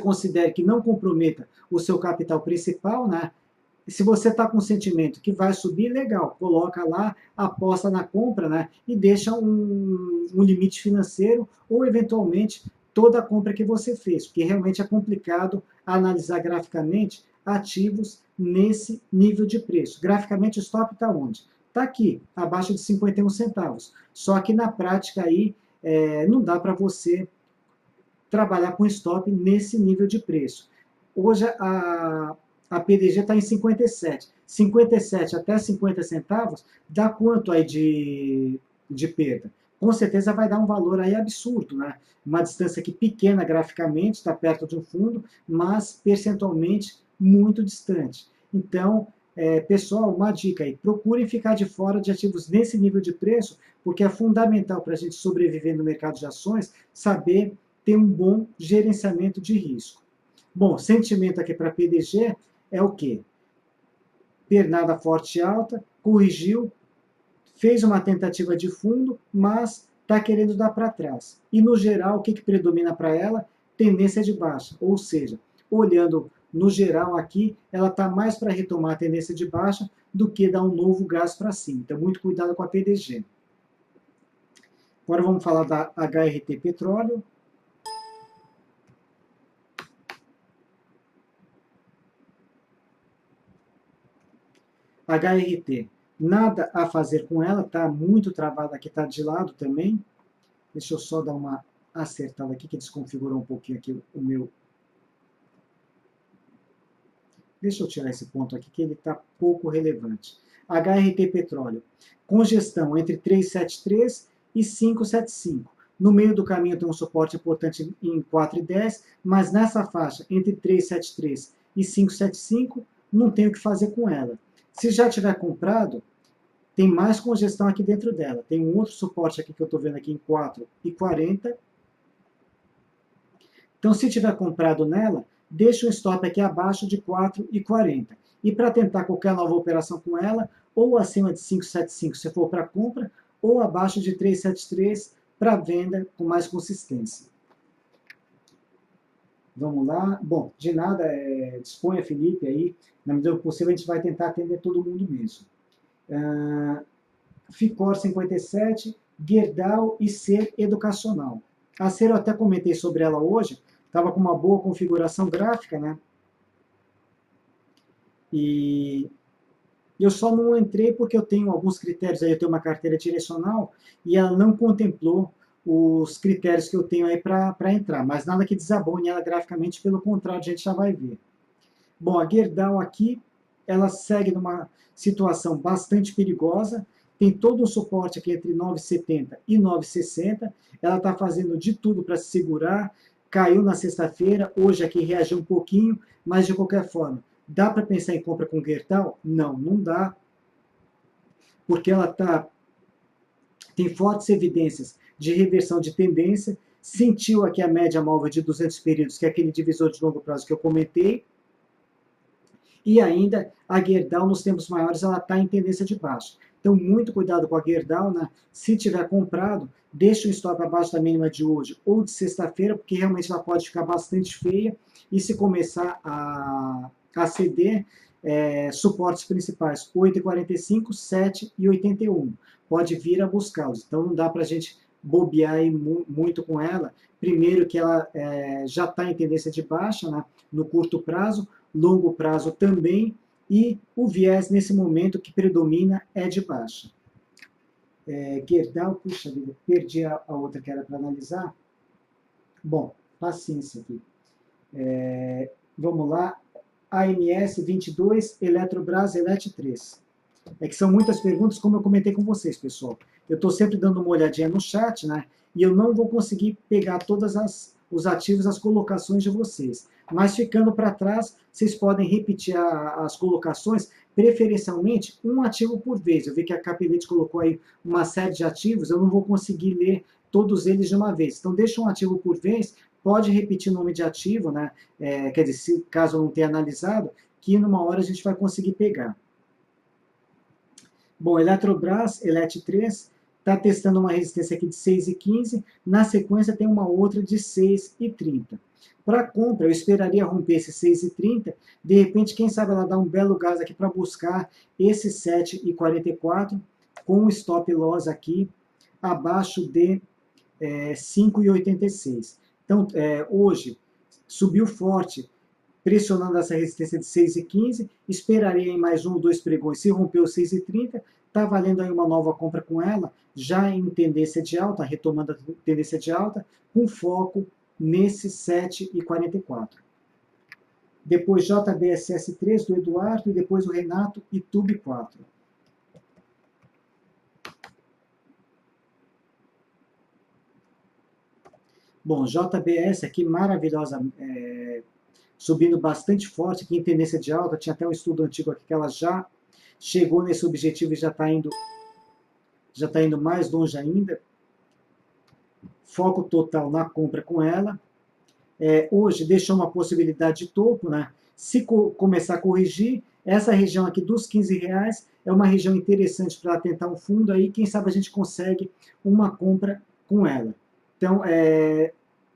considere que não comprometa o seu capital principal, né? Se você está com o sentimento que vai subir, legal, coloca lá, aposta na compra, né? E deixa um limite financeiro ou, eventualmente, toda a compra que você fez, porque realmente é complicado analisar graficamente ativos nesse nível de preço. Graficamente, o stop está onde? Está aqui, abaixo de 51 centavos. Só que na prática aí não dá para você trabalhar com stop nesse nível de preço. Hoje a PDG está em 57. 57 até 50 centavos dá quanto aí de perda? Com certeza vai dar um valor aí absurdo, né? Uma distância aqui pequena graficamente, está perto de um fundo, mas percentualmente muito distante. Então, pessoal, uma dica aí, procurem ficar de fora de ativos nesse nível de preço, porque é fundamental para a gente sobreviver no mercado de ações, saber ter um bom gerenciamento de risco. Bom, sentimento aqui para PDG é o quê? Pernada forte e alta, corrigiu, fez uma tentativa de fundo, mas está querendo dar para trás. E, no geral, o que predomina para ela? Tendência de baixa. Ou seja, olhando no geral aqui, ela está mais para retomar a tendência de baixa do que dar um novo gás para cima. Então, muito cuidado com a PDG. Agora vamos falar da HRT Petróleo. HRT, nada a fazer com ela, está muito travada aqui, está de lado também. Deixa eu só dar uma acertada aqui, que desconfigurou um pouquinho aqui o meu. Deixa eu tirar esse ponto aqui, que ele está pouco relevante. HRT Petróleo, congestão entre 373 e 575. No meio do caminho tem um suporte importante em 4,10, mas nessa faixa, entre 373 e 575, não tem o que fazer com ela. Se já tiver comprado, tem mais congestão aqui dentro dela. Tem um outro suporte aqui que eu estou vendo aqui em 4,40. Então, se tiver comprado nela, deixa o stop aqui abaixo de 4,40. E para tentar qualquer nova operação com ela, ou acima de 5,75 se for para compra, ou abaixo de 3,73 para venda com mais consistência. Vamos lá. Bom, de nada, disponha, Felipe, aí. Na medida do possível, a gente vai tentar atender todo mundo mesmo. Ficor 57, Gerdau e Ser Educacional. A Ser eu até comentei sobre ela hoje, estava com uma boa configuração gráfica, né? E eu só não entrei porque eu tenho alguns critérios aí, eu tenho uma carteira direcional e ela não contemplou os critérios que eu tenho aí para entrar, mas nada que desabone ela graficamente, pelo contrário, a gente já vai ver. Bom, a Gerdau aqui, ela segue numa situação bastante perigosa, tem todo um suporte aqui entre 9,70 e 9,60, ela está fazendo de tudo para se segurar, caiu na sexta-feira, hoje aqui reagiu um pouquinho, mas de qualquer forma, dá para pensar em compra com Gerdau? Não, não dá, porque ela tem fortes evidências de reversão de tendência, sentiu aqui a média móvel de 200 períodos, que é aquele divisor de longo prazo que eu comentei, e ainda a Gerdau, nos tempos maiores, ela está em tendência de baixa. Então, muito cuidado com a Gerdau, né? Se tiver comprado, deixa o stop abaixo da mínima de hoje ou de sexta-feira, porque realmente ela pode ficar bastante feia, e se começar a ceder, suportes principais 8,45, 7,81. Pode vir a buscá-los. Então, não dá para a gente bobear aí muito com ela. Primeiro que ela já está em tendência de baixa, né, no curto prazo, longo prazo também, e o viés nesse momento que predomina é de baixa. Gerdau, puxa vida, perdi a outra que era para analisar. Bom, paciência aqui. Vamos lá. AMS 22, Eletrobras, Elet 3. É que são muitas perguntas, como eu comentei com vocês, pessoal. Eu estou sempre dando uma olhadinha no chat, né? E eu não vou conseguir pegar todas os ativos, as colocações de vocês. Mas ficando para trás, vocês podem repetir as colocações, preferencialmente um ativo por vez. Eu vi que a Capelete colocou aí uma série de ativos, eu não vou conseguir ler todos eles de uma vez. Então, deixa um ativo por vez, pode repetir o nome de ativo, né? Quer dizer, se, caso eu não tenha analisado, que numa hora a gente vai conseguir pegar. Bom, Eletrobras, ELET3, está testando uma resistência aqui de 6,15, na sequência tem uma outra de 6,30. Para compra, eu esperaria romper esse 6,30, de repente, quem sabe ela dá um belo gás aqui para buscar esse 7,44, com um stop loss aqui abaixo de 5,86. Então, hoje, subiu forte, pressionando essa resistência de 6,15, esperaria em mais um ou dois pregões, se rompeu 6,30, está valendo aí uma nova compra com ela, já em tendência de alta, retomando a tendência de alta, com foco nesse 7,44. Depois JBSS3 do Eduardo, e depois o Renato e Tube 4. Bom, JBS aqui, maravilhosa, subindo bastante forte aqui em tendência de alta, tinha até um estudo antigo aqui que ela já chegou nesse objetivo e já está indo mais longe ainda. Foco total na compra com ela. Hoje deixou uma possibilidade de topo, né? Se começar a corrigir, essa região aqui dos R$15 é uma região interessante para tentar um fundo aí, quem sabe a gente consegue uma compra com ela. Então,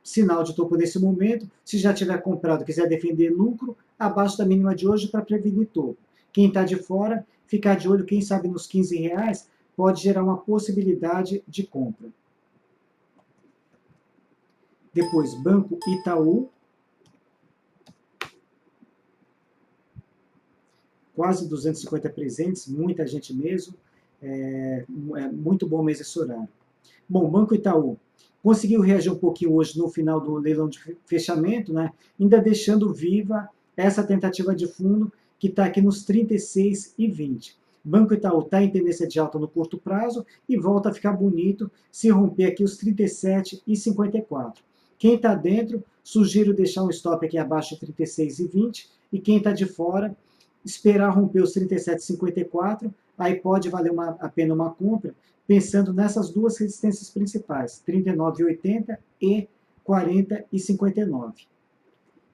sinal de topo nesse momento. Se já tiver comprado, quiser defender lucro, abaixo da mínima de hoje para prevenir topo. Quem está de fora, ficar de olho, quem sabe nos R$15, pode gerar uma possibilidade de compra. Depois, Banco Itaú. Quase 250 presentes, muita gente mesmo. Muito bom mês esse horário. Bom, Banco Itaú conseguiu reagir um pouquinho hoje no final do leilão de fechamento, né? Ainda deixando viva essa tentativa de fundo que está aqui nos 36,20. Banco Itaú está em tendência de alta no curto prazo e volta a ficar bonito se romper aqui os 37,54. Quem está dentro, sugiro deixar um stop aqui abaixo de 36,20 e quem está de fora, esperar romper os 37,54, aí pode valer a pena uma compra, pensando nessas duas resistências principais, 39,80 e 40,59.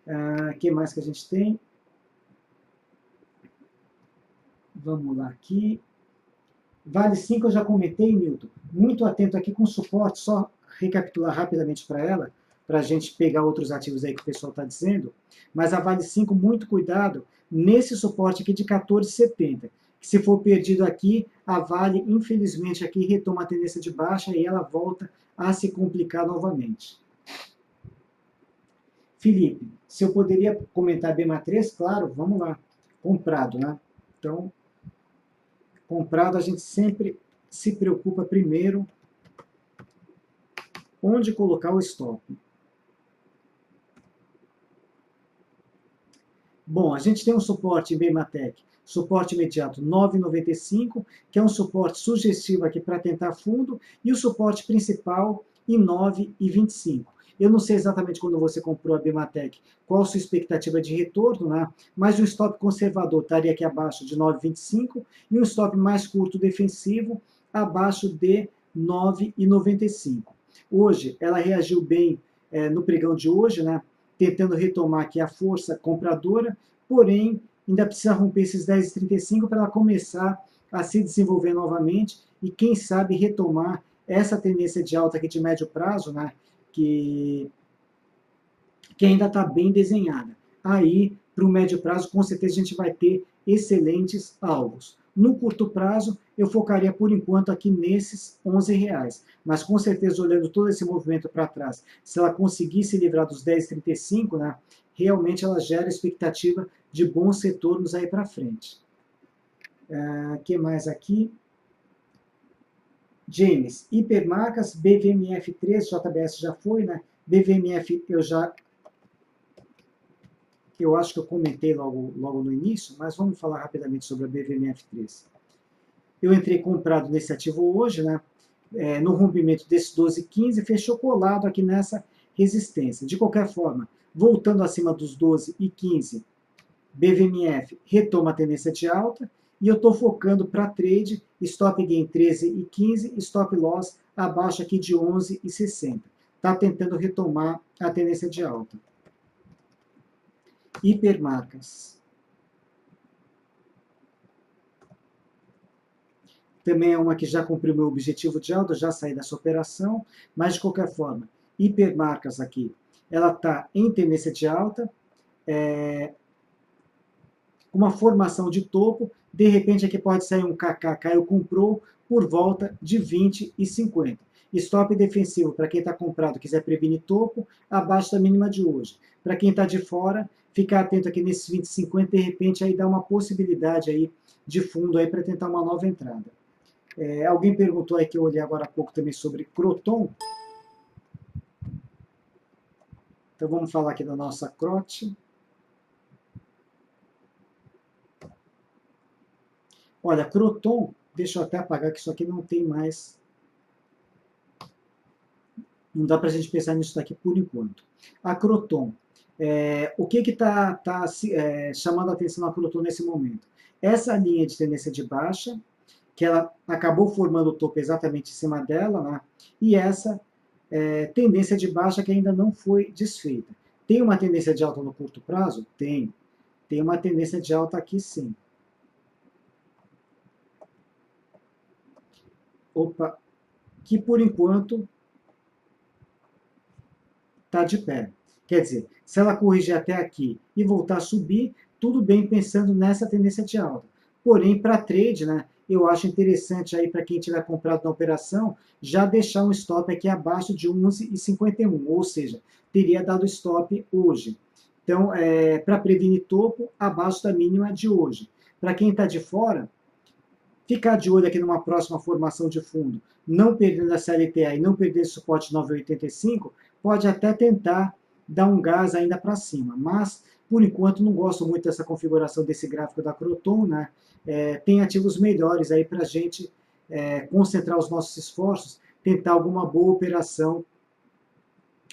O que mais que a gente tem? Vamos lá aqui. Vale 5 eu já comentei, Newton. Muito atento aqui com suporte, só recapitular rapidamente para ela, para a gente pegar outros ativos aí que o pessoal está dizendo. Mas a Vale 5, muito cuidado nesse suporte aqui de 14,70. Se for perdido aqui, a Vale, infelizmente, aqui retoma a tendência de baixa e ela volta a se complicar novamente. Felipe, se eu poderia comentar BMA3, claro, vamos lá. Comprado, né? Então, comprado a gente sempre se preocupa primeiro onde colocar o stop. Bom, a gente tem um suporte em BMATEC, suporte imediato 9,95, que é um suporte sugestivo aqui para tentar fundo, e o suporte principal em 9,25. Eu não sei exatamente quando você comprou a BMATEC, qual a sua expectativa de retorno, né? Mas o stop conservador estaria aqui abaixo de 9,25 e um stop mais curto defensivo abaixo de 9,95. Hoje, ela reagiu bem no pregão de hoje, né? Tentando retomar aqui a força compradora, porém, ainda precisa romper esses 10,35 para ela começar a se desenvolver novamente e, quem sabe, retomar essa tendência de alta aqui de médio prazo, né, que ainda está bem desenhada. Aí, para o médio prazo, com certeza a gente vai ter excelentes alvos. No curto prazo, eu focaria por enquanto aqui nesses R$11. Mas com certeza, olhando todo esse movimento para trás, se ela conseguir se livrar dos 10,35, né, realmente ela gera expectativa de bons retornos aí para frente. O que mais aqui? James, hipermarcas, BVMF3, JBS já foi, né? BVMF eu acho que eu comentei logo no início, mas vamos falar rapidamente sobre a BVMF3. Eu entrei comprado nesse ativo hoje, né? No rompimento desse 12,15, fechou colado aqui nessa resistência. De qualquer forma, voltando acima dos 12 e 15, BVMF retoma a tendência de alta, e eu estou focando para trade, stop gain 13 e 15, stop loss abaixo aqui de 11 e 60. Está tentando retomar a tendência de alta. Hipermarcas. Também é uma que já cumpriu meu objetivo de alta, já saí dessa operação, mas de qualquer forma, hipermarcas aqui, ela está em tendência de alta, uma formação de topo, de repente aqui pode sair um KK, caiu, comprou por volta de 20 e 50. Stop defensivo para quem está comprado, quiser prevenir topo, abaixo da mínima de hoje. Para quem está de fora, ficar atento aqui nesses 20 e 50, de repente aí dá uma possibilidade aí de fundo aí para tentar uma nova entrada. Alguém perguntou aí que eu olhei agora há pouco também sobre Croton. Então vamos falar aqui da nossa CROT. Olha, Croton, deixa eu até apagar que isso aqui não tem mais. Não dá para a gente pensar nisso daqui por enquanto. A Croton, o que está chamando a atenção na Croton nesse momento? Essa linha de tendência de baixa, que ela acabou formando o topo exatamente em cima dela, né? E essa tendência de baixa que ainda não foi desfeita. Tem uma tendência de alta no curto prazo? Tem. Tem uma tendência de alta aqui sim. Opa, que por enquanto está de pé. Quer dizer, se ela corrigir até aqui e voltar a subir, tudo bem pensando nessa tendência de alta. Porém, para trade, né, eu acho interessante aí para quem tiver comprado na operação, já deixar um stop aqui abaixo de 11,51, ou seja, teria dado stop hoje. Então, para prevenir topo, abaixo da mínima de hoje. Para quem está de fora, ficar de olho aqui numa próxima formação de fundo, não perdendo a CLTA e não perder esse suporte 9,85, pode até tentar dar um gás ainda para cima. Mas, por enquanto, não gosto muito dessa configuração desse gráfico da Croton, né? Tem ativos melhores aí para a gente concentrar os nossos esforços, tentar alguma boa operação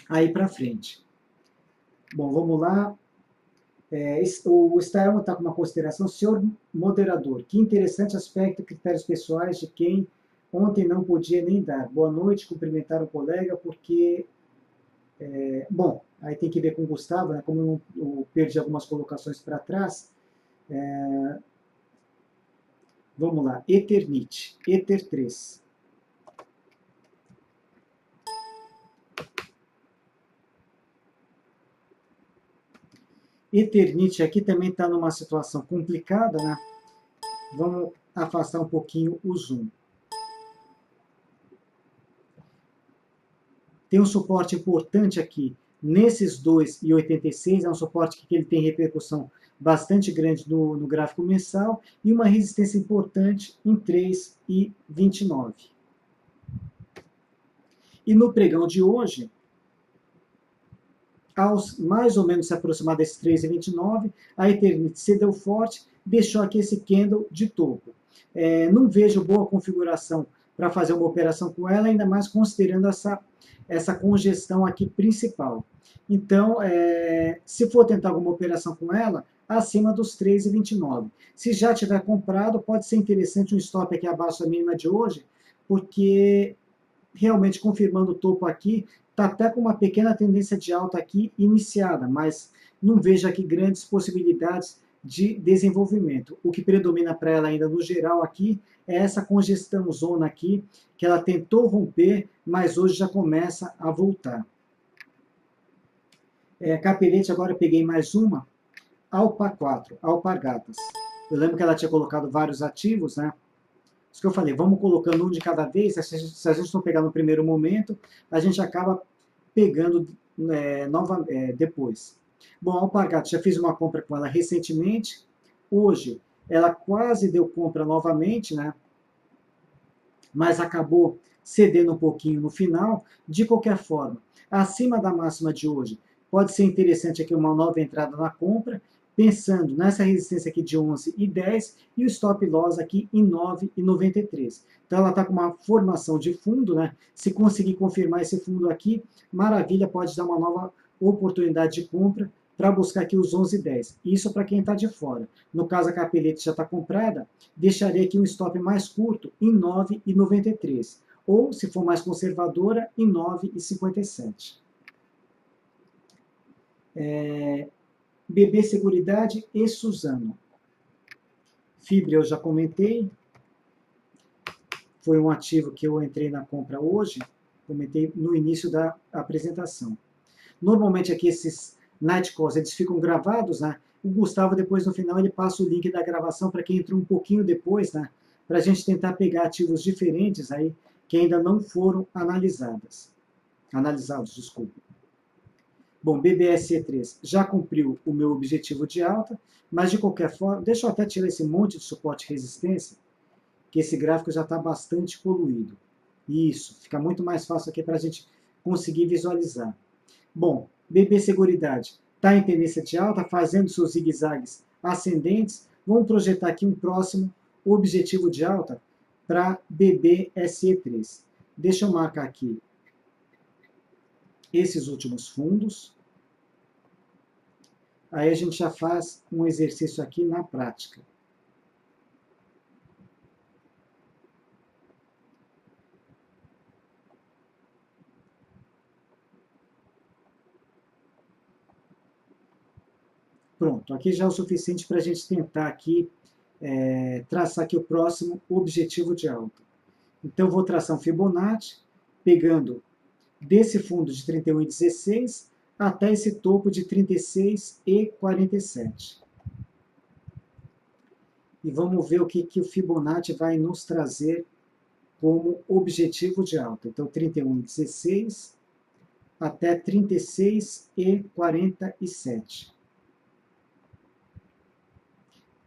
aí para frente. Bom, vamos lá. O Style está com uma consideração, senhor moderador, que interessante aspecto, critérios pessoais de quem ontem não podia nem dar. Boa noite, cumprimentar o colega, porque... bom, aí tem que ver com o Gustavo, né, como eu perdi algumas colocações para trás. Vamos lá, Eternit, Ether 3. Eternit aqui também está numa situação complicada, né? Vamos afastar um pouquinho o zoom. Tem um suporte importante aqui nesses 2,86, é um suporte que ele tem repercussão bastante grande no gráfico mensal, e uma resistência importante em 3,29. E no pregão de hoje, aos mais ou menos se aproximar desses 3,29, a Eternit cedeu forte, deixou aqui esse candle de topo. Não vejo boa configuração para fazer uma operação com ela, ainda mais considerando essa congestão aqui principal. Então, se for tentar alguma operação com ela, acima dos 3,29. Se já tiver comprado, pode ser interessante um stop aqui abaixo da mínima de hoje, porque realmente confirmando o topo aqui, está até com uma pequena tendência de alta aqui iniciada, mas não vejo aqui grandes possibilidades de desenvolvimento. O que predomina para ela ainda no geral aqui é essa congestão zona aqui, que ela tentou romper, mas hoje já começa a voltar. Capelete, agora eu peguei mais uma, Alpa 4, Alpargatas. Eu lembro que ela tinha colocado vários ativos, né? Isso que eu falei, vamos colocando um de cada vez, se a gente não pegar no primeiro momento, a gente acaba pegando depois. Bom, a Alpargatas, já fiz uma compra com ela recentemente, hoje ela quase deu compra novamente, né? Mas acabou cedendo um pouquinho no final. De qualquer forma, acima da máxima de hoje, pode ser interessante aqui uma nova entrada na compra, pensando nessa resistência aqui de 11,10 e o stop loss aqui em 9,93. Então ela está com uma formação de fundo, né? Se conseguir confirmar esse fundo aqui, maravilha, pode dar uma nova oportunidade de compra para buscar aqui os 11,10. Isso para quem está de fora. No caso, a capelete já está comprada, deixaria aqui um stop mais curto em 9,93. Ou, se for mais conservadora, em 9,57. BB Seguridade e Suzano. Fibra eu já comentei. Foi um ativo que eu entrei na compra hoje. Comentei no início da apresentação. Normalmente aqui esses night calls, eles ficam gravados, né? O Gustavo depois no final ele passa o link da gravação para quem entrou um pouquinho depois, né? Para a gente tentar pegar ativos diferentes aí que ainda não foram analisados, desculpa. Bom, BBSE3 já cumpriu o meu objetivo de alta, mas de qualquer forma, deixa eu até tirar esse monte de suporte e resistência, que esse gráfico já está bastante poluído. Isso, fica muito mais fácil aqui para a gente conseguir visualizar. Bom, BB Seguridade está em tendência de alta, fazendo seus zigue-zagues ascendentes. Vamos projetar aqui um próximo objetivo de alta para BBSE3. Deixa eu marcar aqui esses últimos fundos. Aí a gente já faz um exercício aqui na prática. Pronto, aqui já é o suficiente para a gente tentar aqui traçar aqui o próximo objetivo de alta. Então, eu vou traçar um Fibonacci, pegando desse fundo de 31,16 até esse topo de 36,47. E vamos ver o que o Fibonacci vai nos trazer como objetivo de alta. Então, 31,16 até 36,47.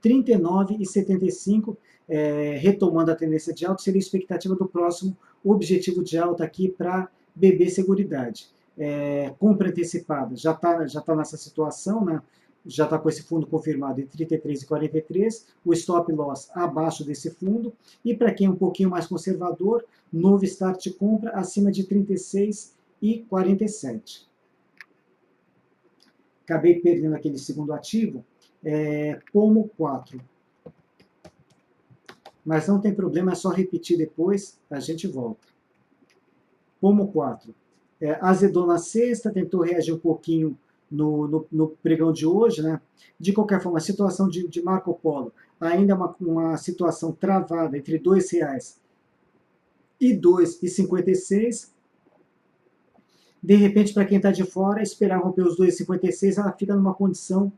39,75, retomando a tendência de alta, seria a expectativa do próximo objetivo de alta aqui para BB Seguridade. Compra antecipada já tá nessa situação, né? Já está com esse fundo confirmado em 33,43, o stop loss abaixo desse fundo, e para quem é um pouquinho mais conservador, novo start de compra acima de 36,47. Acabei perdendo aquele segundo ativo, Pomo 4. Mas não tem problema, é só repetir depois, a gente volta. Pomo 4. Azedou na sexta, tentou reagir um pouquinho no pregão de hoje, né? De qualquer forma, a situação de Marco Polo ainda é uma situação travada entre R$2 e R$2,56. De repente, para quem está de fora, esperar romper os 2,56, ela fica numa condição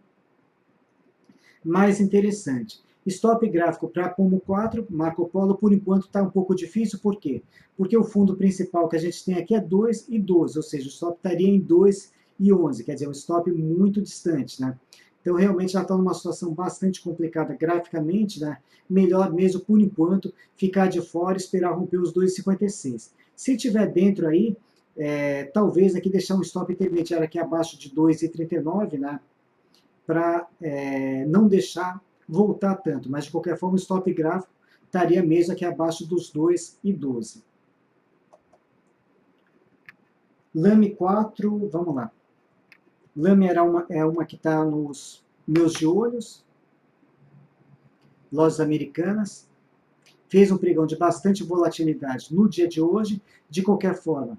mais interessante. Stop gráfico para Pomo 4, Marco Polo, por enquanto está um pouco difícil, por quê? Porque o fundo principal que a gente tem aqui é 2,12, ou seja, o stop estaria em 2,11, quer dizer, um stop muito distante, né? Então, realmente, já está numa situação bastante complicada graficamente, né? Melhor mesmo, por enquanto, ficar de fora e esperar romper os 2,56. Se tiver dentro aí, talvez aqui deixar um stop intermediário aqui abaixo de 2,39, né? Para não deixar voltar tanto, mas de qualquer forma o stop gráfico estaria mesmo aqui abaixo dos 2,12. Lame 4, vamos lá. Lame é uma que está nos meus de olhos, lojas americanas, fez um pregão de bastante volatilidade no dia de hoje, de qualquer forma,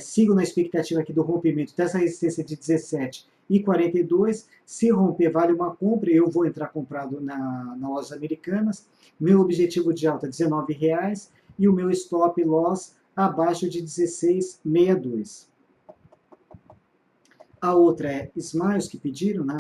sigo na expectativa aqui do rompimento dessa resistência de 17,42, se romper vale uma compra, eu vou entrar comprado na lojas americanas, meu objetivo de alta é R$19 e o meu stop loss abaixo de 16,62. A outra é Smiles, que pediram, né?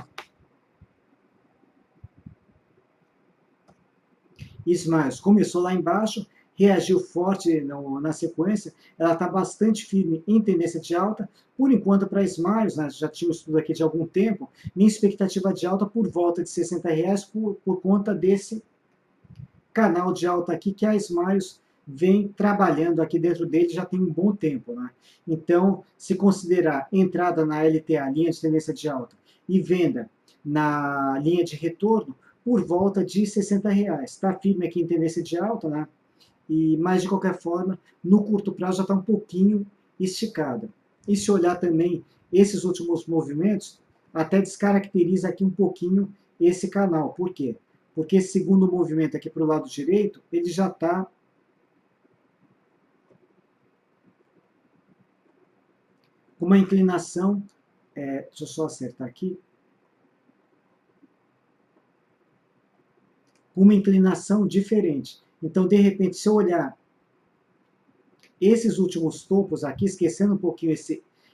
Smiles começou lá embaixo, reagiu forte na sequência, ela está bastante firme em tendência de alta, por enquanto para Smiles, né, já tinha um estudo aqui de algum tempo, minha expectativa de alta por volta de R$60 por conta desse canal de alta aqui que a Smiles vem trabalhando aqui dentro dele já tem um bom tempo, né? Então, se considerar entrada na LTA, linha de tendência de alta, e venda na linha de retorno por volta de R$60. Está firme aqui em tendência de alta, né? Mas, de qualquer forma, no curto prazo já está um pouquinho esticada. E se olhar também esses últimos movimentos, até descaracteriza aqui um pouquinho esse canal. Por quê? Porque esse segundo movimento aqui para o lado direito, ele já está com uma inclinação, deixa eu só acertar aqui, uma inclinação diferente. Então, de repente, se eu olhar esses últimos topos aqui, esquecendo um pouquinho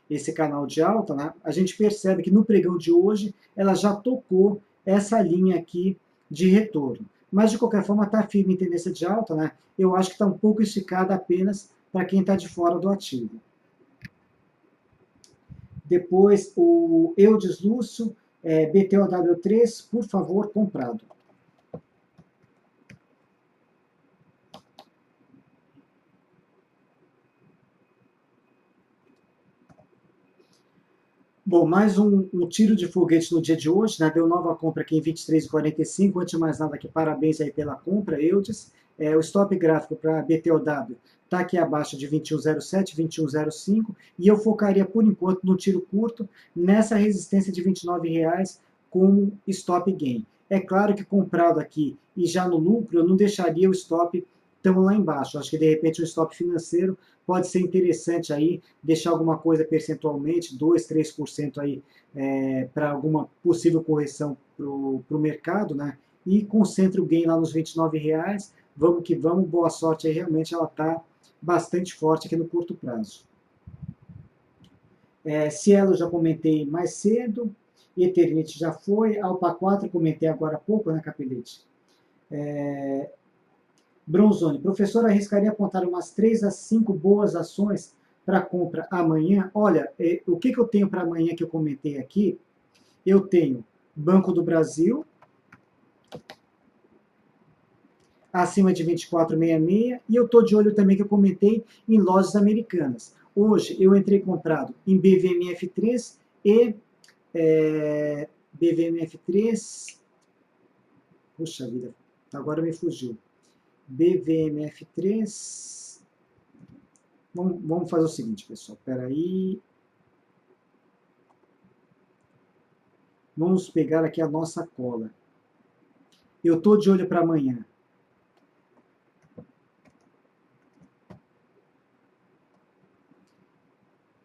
esse canal de alta, né, a gente percebe que no pregão de hoje ela já tocou essa linha aqui de retorno. Mas, de qualquer forma, está firme em tendência de alta. Né? Eu acho que está um pouco esticada apenas para quem está de fora do ativo. Depois, o Eudes Lúcio, BTOW3, por favor, comprado. Bom, mais um tiro de foguete no dia de hoje, né? Deu nova compra aqui em 23,45. Antes de mais nada, aqui, parabéns aí pela compra, Eudes. O stop gráfico para BTOW está aqui abaixo de 21,07, 21,05, e eu focaria, por enquanto, no tiro curto, nessa resistência de R$29 como stop gain. É claro que comprado aqui e já no lucro, eu não deixaria o stop tão lá embaixo. Acho que, de repente, o stop financeiro pode ser interessante aí, deixar alguma coisa percentualmente, 2, 3% aí, para alguma possível correção para o mercado, né? E concentre o gain lá nos R$29. Vamos que vamos, boa sorte aí, realmente ela está bastante forte aqui no curto prazo. Cielo já comentei mais cedo, Eternit já foi, Alpa 4 comentei agora há pouco, né, Capelete? Bronzoni, professor, arriscaria apontar umas 3 a 5 boas ações para compra amanhã? Olha, o que eu tenho para amanhã que eu comentei aqui? Eu tenho Banco do Brasil, acima de 24,66, e eu estou de olho também, que eu comentei, em lojas americanas. Hoje eu entrei comprado em BVMF3 e BVMF3, puxa vida, agora me fugiu. BVMF3, vamos fazer o seguinte, pessoal, espera aí. Vamos pegar aqui a nossa cola. Eu estou de olho para amanhã.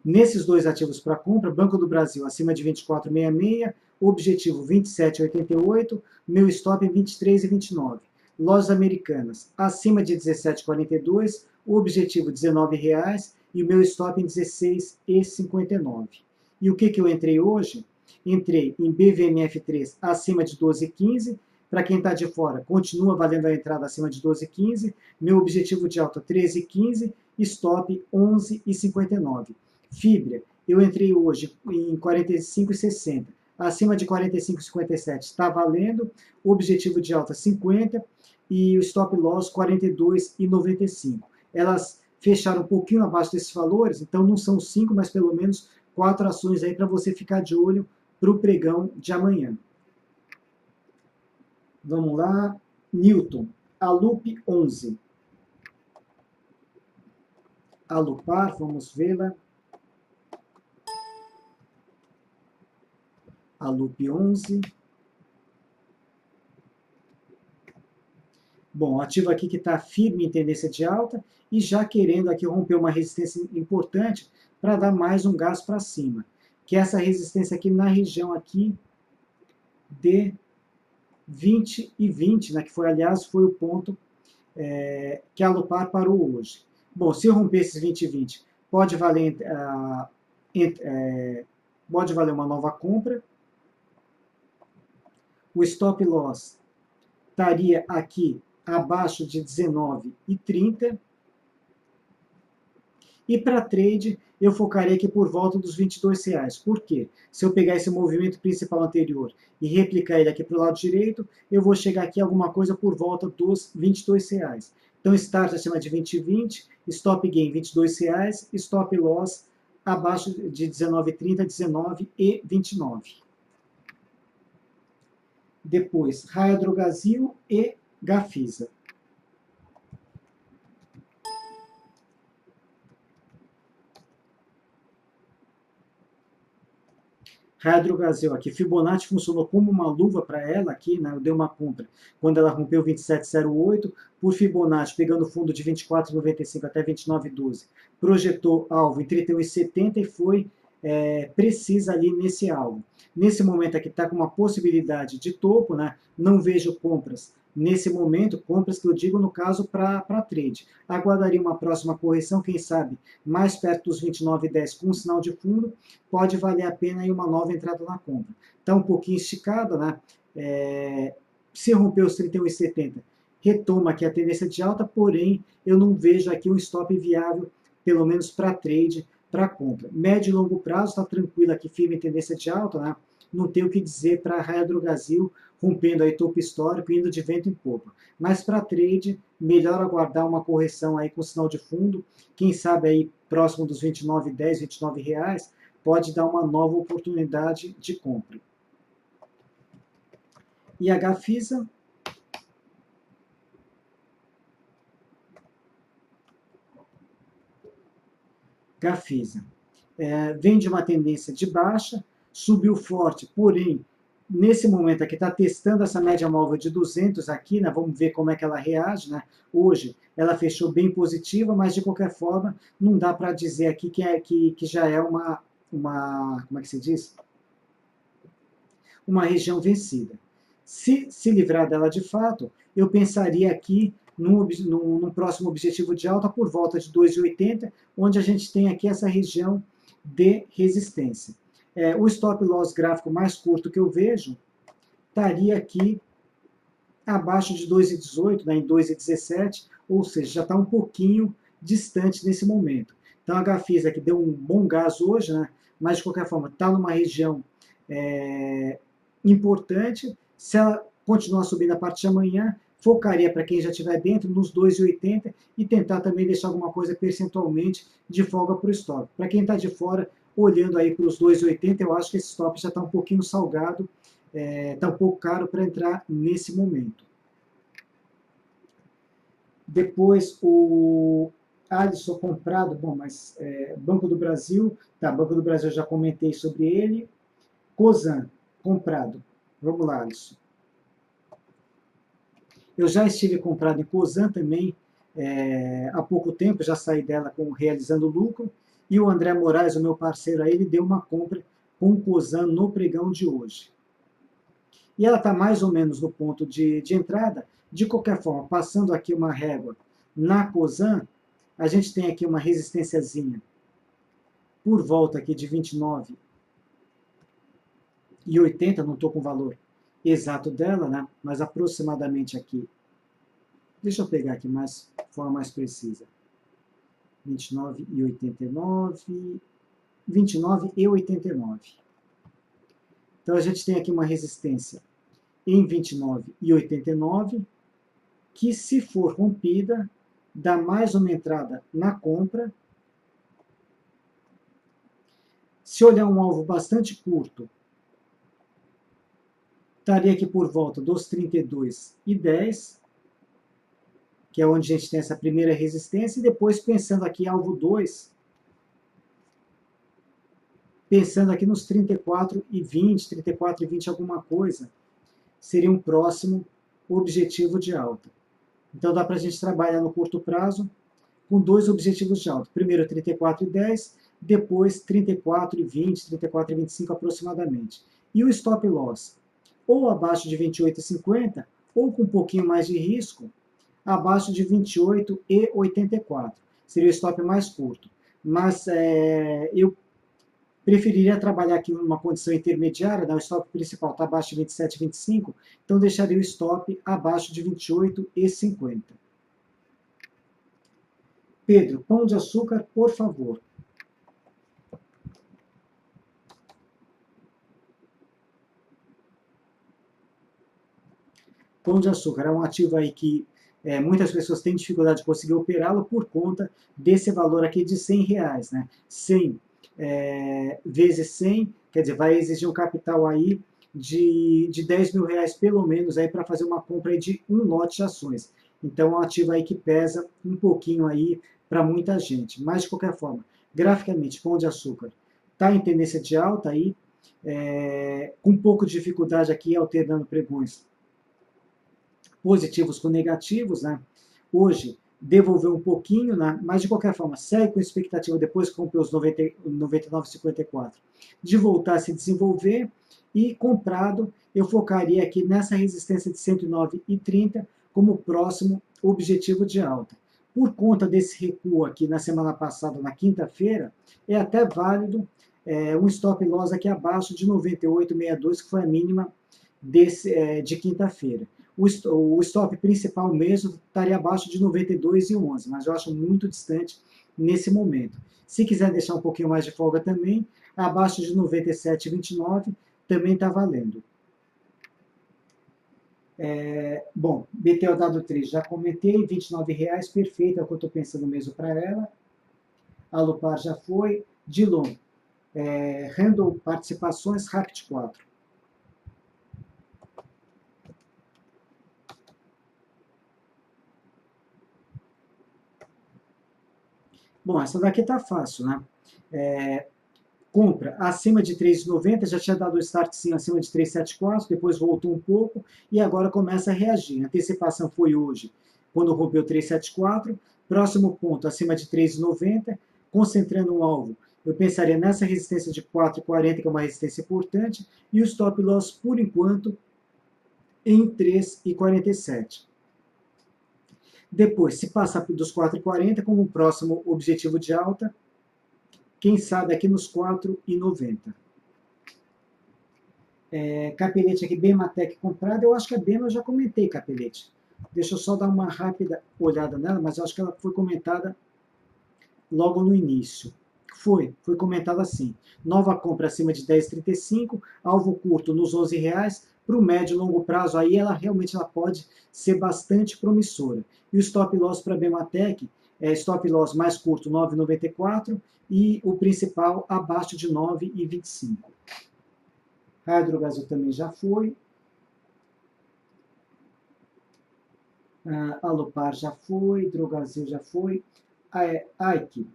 Nesses dois ativos para compra, Banco do Brasil acima de 24,66, objetivo 27,88, meu stop 23,29. Lojas americanas acima de 17,42, o objetivo R$19 e o meu stop em 16,59. E o que eu entrei hoje? Entrei em BVMF3 acima de 12,15. Para quem está de fora, continua valendo a entrada acima de 12,15. Meu objetivo de alta 13,15, stop 11,59. Fibra, eu entrei hoje em 45,60. Acima de 45,57 está valendo. O objetivo de alta 50 e o stop loss 42,95. Elas fecharam um pouquinho abaixo desses valores, então não são 5, mas pelo menos 4 ações aí para você ficar de olho para o pregão de amanhã. Vamos lá. Newton, Alup 11. Alupar, vamos vê-la. Alup 11. Bom, ativo aqui que está firme em tendência de alta e já querendo aqui romper uma resistência importante para dar mais um gás para cima. Que é essa resistência aqui na região aqui de 20 e 20, né, que foi, aliás, foi o ponto que a Alupar parou hoje. Bom, se eu romper esses 20 e 20, pode valer uma nova compra. O stop loss estaria aqui abaixo de 19,30. E para trade, eu focaria aqui por volta dos R$22. Por quê? Se eu pegar esse movimento principal anterior e replicar ele aqui para o lado direito, eu vou chegar aqui a alguma coisa por volta dos R$22. Então, start acima de 20,20, stop gain R$22, stop loss abaixo de 19,30, 19,29. Depois, Raia Drogasil e Gafisa. Raia Drogasil aqui, Fibonacci funcionou como uma luva para ela aqui, né? Eu dei uma compra quando ela rompeu 27,08, por Fibonacci, pegando o fundo de 24,95 até 29,12, projetou alvo em 31,70 e foi precisa ali nesse alvo. Nesse momento aqui está com uma possibilidade de topo, né? Não vejo compras nesse momento, compras que eu digo no caso para trade. Aguardaria uma próxima correção, quem sabe mais perto dos 29,10 com um sinal de fundo, pode valer a pena aí uma nova entrada na compra. Está um pouquinho esticada, né? Se romper os 31,70, retoma aqui a tendência de alta, porém eu não vejo aqui um stop viável, pelo menos para trade, para compra. Médio e longo prazo está tranquilo aqui, firme em tendência de alta, né? Não tem o que dizer para a Raia Drogasil, rompendo aí topo histórico, indo de vento em popa. Mas para trade, melhor aguardar uma correção aí com sinal de fundo, quem sabe aí próximo dos 29,10, 29 reais, pode dar uma nova oportunidade de compra. E a Gafisa, vem de uma tendência de baixa, subiu forte, porém, nesse momento aqui está testando essa média móvel de 200 aqui, né? Vamos ver como é que ela reage, né? Hoje ela fechou bem positiva, mas de qualquer forma não dá para dizer aqui que já é uma como é que se diz? Uma região vencida. Se livrar dela de fato, eu pensaria aqui num próximo objetivo de alta por volta de 2,80, onde a gente tem aqui essa região de resistência. O stop loss gráfico mais curto que eu vejo estaria aqui abaixo de 2,18, né, em 2,17, ou seja, já está um pouquinho distante nesse momento. Então a Gafisa aqui deu um bom gás hoje, né, mas de qualquer forma está numa região importante. Se ela continuar subindo a partir de amanhã, focaria para quem já estiver dentro nos 2,80 e tentar também deixar alguma coisa percentualmente de folga para o stop. Para quem está de fora, olhando aí para os 2,80, eu acho que esse stop já está um pouquinho salgado, está um pouco caro para entrar nesse momento. Depois o Alisson comprado, bom, mas Banco do Brasil, tá, Banco do Brasil eu já comentei sobre ele. Cosan, comprado. Vamos lá, Alisson. Eu já estive comprado em Cosan também há pouco tempo, já saí dela realizando lucro, e o André Moraes, o meu parceiro aí, ele deu uma compra com Cosan no pregão de hoje. E ela está mais ou menos no ponto de entrada. De qualquer forma, passando aqui uma régua na Cosan, a gente tem aqui uma resistênciazinha por volta aqui de 29,80, não estou com o valor exato dela, né? Mas aproximadamente aqui. Deixa eu pegar aqui de forma mais precisa. 29,89, 29,89. Então a gente tem aqui uma resistência em 29,89, que se for rompida, dá mais uma entrada na compra. Se olhar um alvo bastante curto, estaria aqui por volta dos 32,10, que é onde a gente tem essa primeira resistência, e depois pensando aqui alvo 2, pensando aqui nos 34,20, 34,20 alguma coisa, seria um próximo objetivo de alta. Então dá para a gente trabalhar no curto prazo com dois objetivos de alta. Primeiro 34,10, depois 34,20, 34,25 aproximadamente. E o stop loss, ou abaixo de 28,50, ou com um pouquinho mais de risco, abaixo de 28,84. Seria o stop mais curto. Mas eu preferiria trabalhar aqui numa condição intermediária, né? O stop principal está abaixo de 27,25, então deixaria o stop abaixo de 28,50. Pedro, Pão de Açúcar, por favor. Pão de Açúcar é um ativo aí que muitas pessoas têm dificuldade de conseguir operá-lo por conta desse valor aqui de R$100, né? 100 vezes 100, quer dizer, vai exigir um capital aí de 10 mil reais pelo menos aí para fazer uma compra aí de um lote de ações. Então, é um ativo aí que pesa um pouquinho aí para muita gente. Mas, de qualquer forma, graficamente, Pão de Açúcar está em tendência de alta aí, com um pouco de dificuldade aqui, alternando pregões positivos com negativos, né? Hoje devolveu um pouquinho, né? Mas de qualquer forma, segue com expectativa, depois que comprou os 99,54, de voltar a se desenvolver, e comprado, eu focaria aqui nessa resistência de 109,30 como próximo objetivo de alta. Por conta desse recuo aqui na semana passada, na quinta-feira, é até válido um stop loss aqui abaixo de 98,62, que foi a mínima de quinta-feira. O stop principal mesmo estaria abaixo de 92,11, mas eu acho muito distante nesse momento. Se quiser deixar um pouquinho mais de folga também, abaixo de 97,29 também está valendo. Bom, BTOW3 já comentei, R$29,00, perfeito, é o que eu estou pensando mesmo para ela. Alupar já foi. Dilon, Handle Participações, Rapt 4. Bom, essa daqui tá fácil, né? Compra acima de 3,90, já tinha dado o startzinho acima de 3,74, depois voltou um pouco e agora começa a reagir. A antecipação foi hoje, quando rompeu 3,74, próximo ponto acima de 3,90, concentrando um alvo. Eu pensaria nessa resistência de 4,40, que é uma resistência importante, e o stop loss, por enquanto, em 3,47. Depois, se passar dos 4,40 como um próximo objetivo de alta, quem sabe aqui nos 4,90. Capelete aqui, Bematec comprada, eu acho que a Bema eu já comentei, Capelete. Deixa eu só dar uma rápida olhada nela, mas eu acho que ela foi comentada logo no início. Foi comentada assim. Nova compra acima de 10,35, alvo curto nos R$11, para o médio e longo prazo, aí ela realmente pode ser bastante promissora. E o stop loss para a Bematec, stop loss mais curto 9,94 e o principal abaixo de 9,25. Hidrogasil também já foi. Alupar já foi, Drogasil já foi. Aike,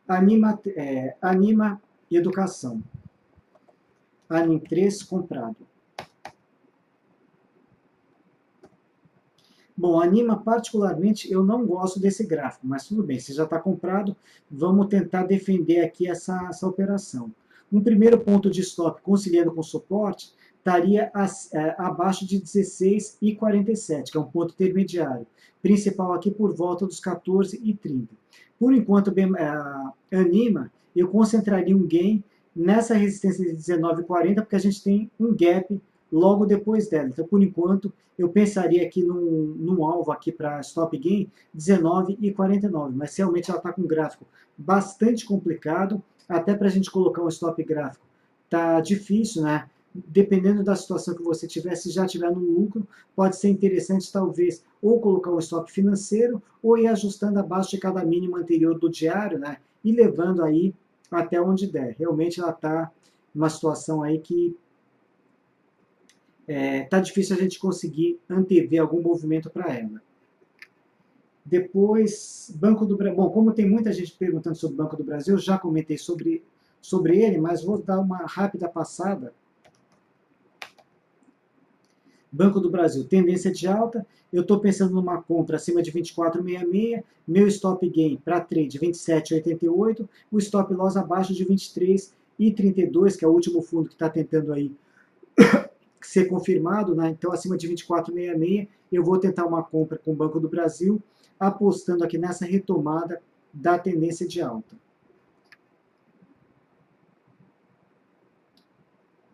Anima Educação. Anim 3 comprado. Bom, Anima particularmente eu não gosto desse gráfico, mas tudo bem, se já está comprado, vamos tentar defender aqui essa operação. Um primeiro ponto de stop, conciliando com suporte, estaria abaixo de 16,47, que é um ponto intermediário. Principal aqui por volta dos 14,30. Por enquanto, Anima, eu concentraria um gain nessa resistência de 19,40, porque a gente tem um gap logo depois dela. Então, por enquanto, eu pensaria aqui num alvo aqui para stop gain 19,49, mas realmente ela está com um gráfico bastante complicado, até para a gente colocar um stop gráfico tá difícil, né? Dependendo da situação que você tiver, se já tiver no lucro, pode ser interessante talvez ou colocar um stop financeiro ou ir ajustando abaixo de cada mínimo anterior do diário, né? E levando aí até onde der. Realmente ela está numa situação aí que tá difícil a gente conseguir antever algum movimento para ela. Depois, Banco do Brasil. Bom, como tem muita gente perguntando sobre o Banco do Brasil, eu já comentei sobre ele, mas vou dar uma rápida passada. Banco do Brasil, tendência de alta. Eu estou pensando numa compra acima de 24,66, meu stop gain para trade 27,88, o stop loss abaixo de 23,32, que é o último fundo que está tentando aí ser confirmado, né? Então acima de 24,66 eu vou tentar uma compra com o Banco do Brasil, apostando aqui nessa retomada da tendência de alta.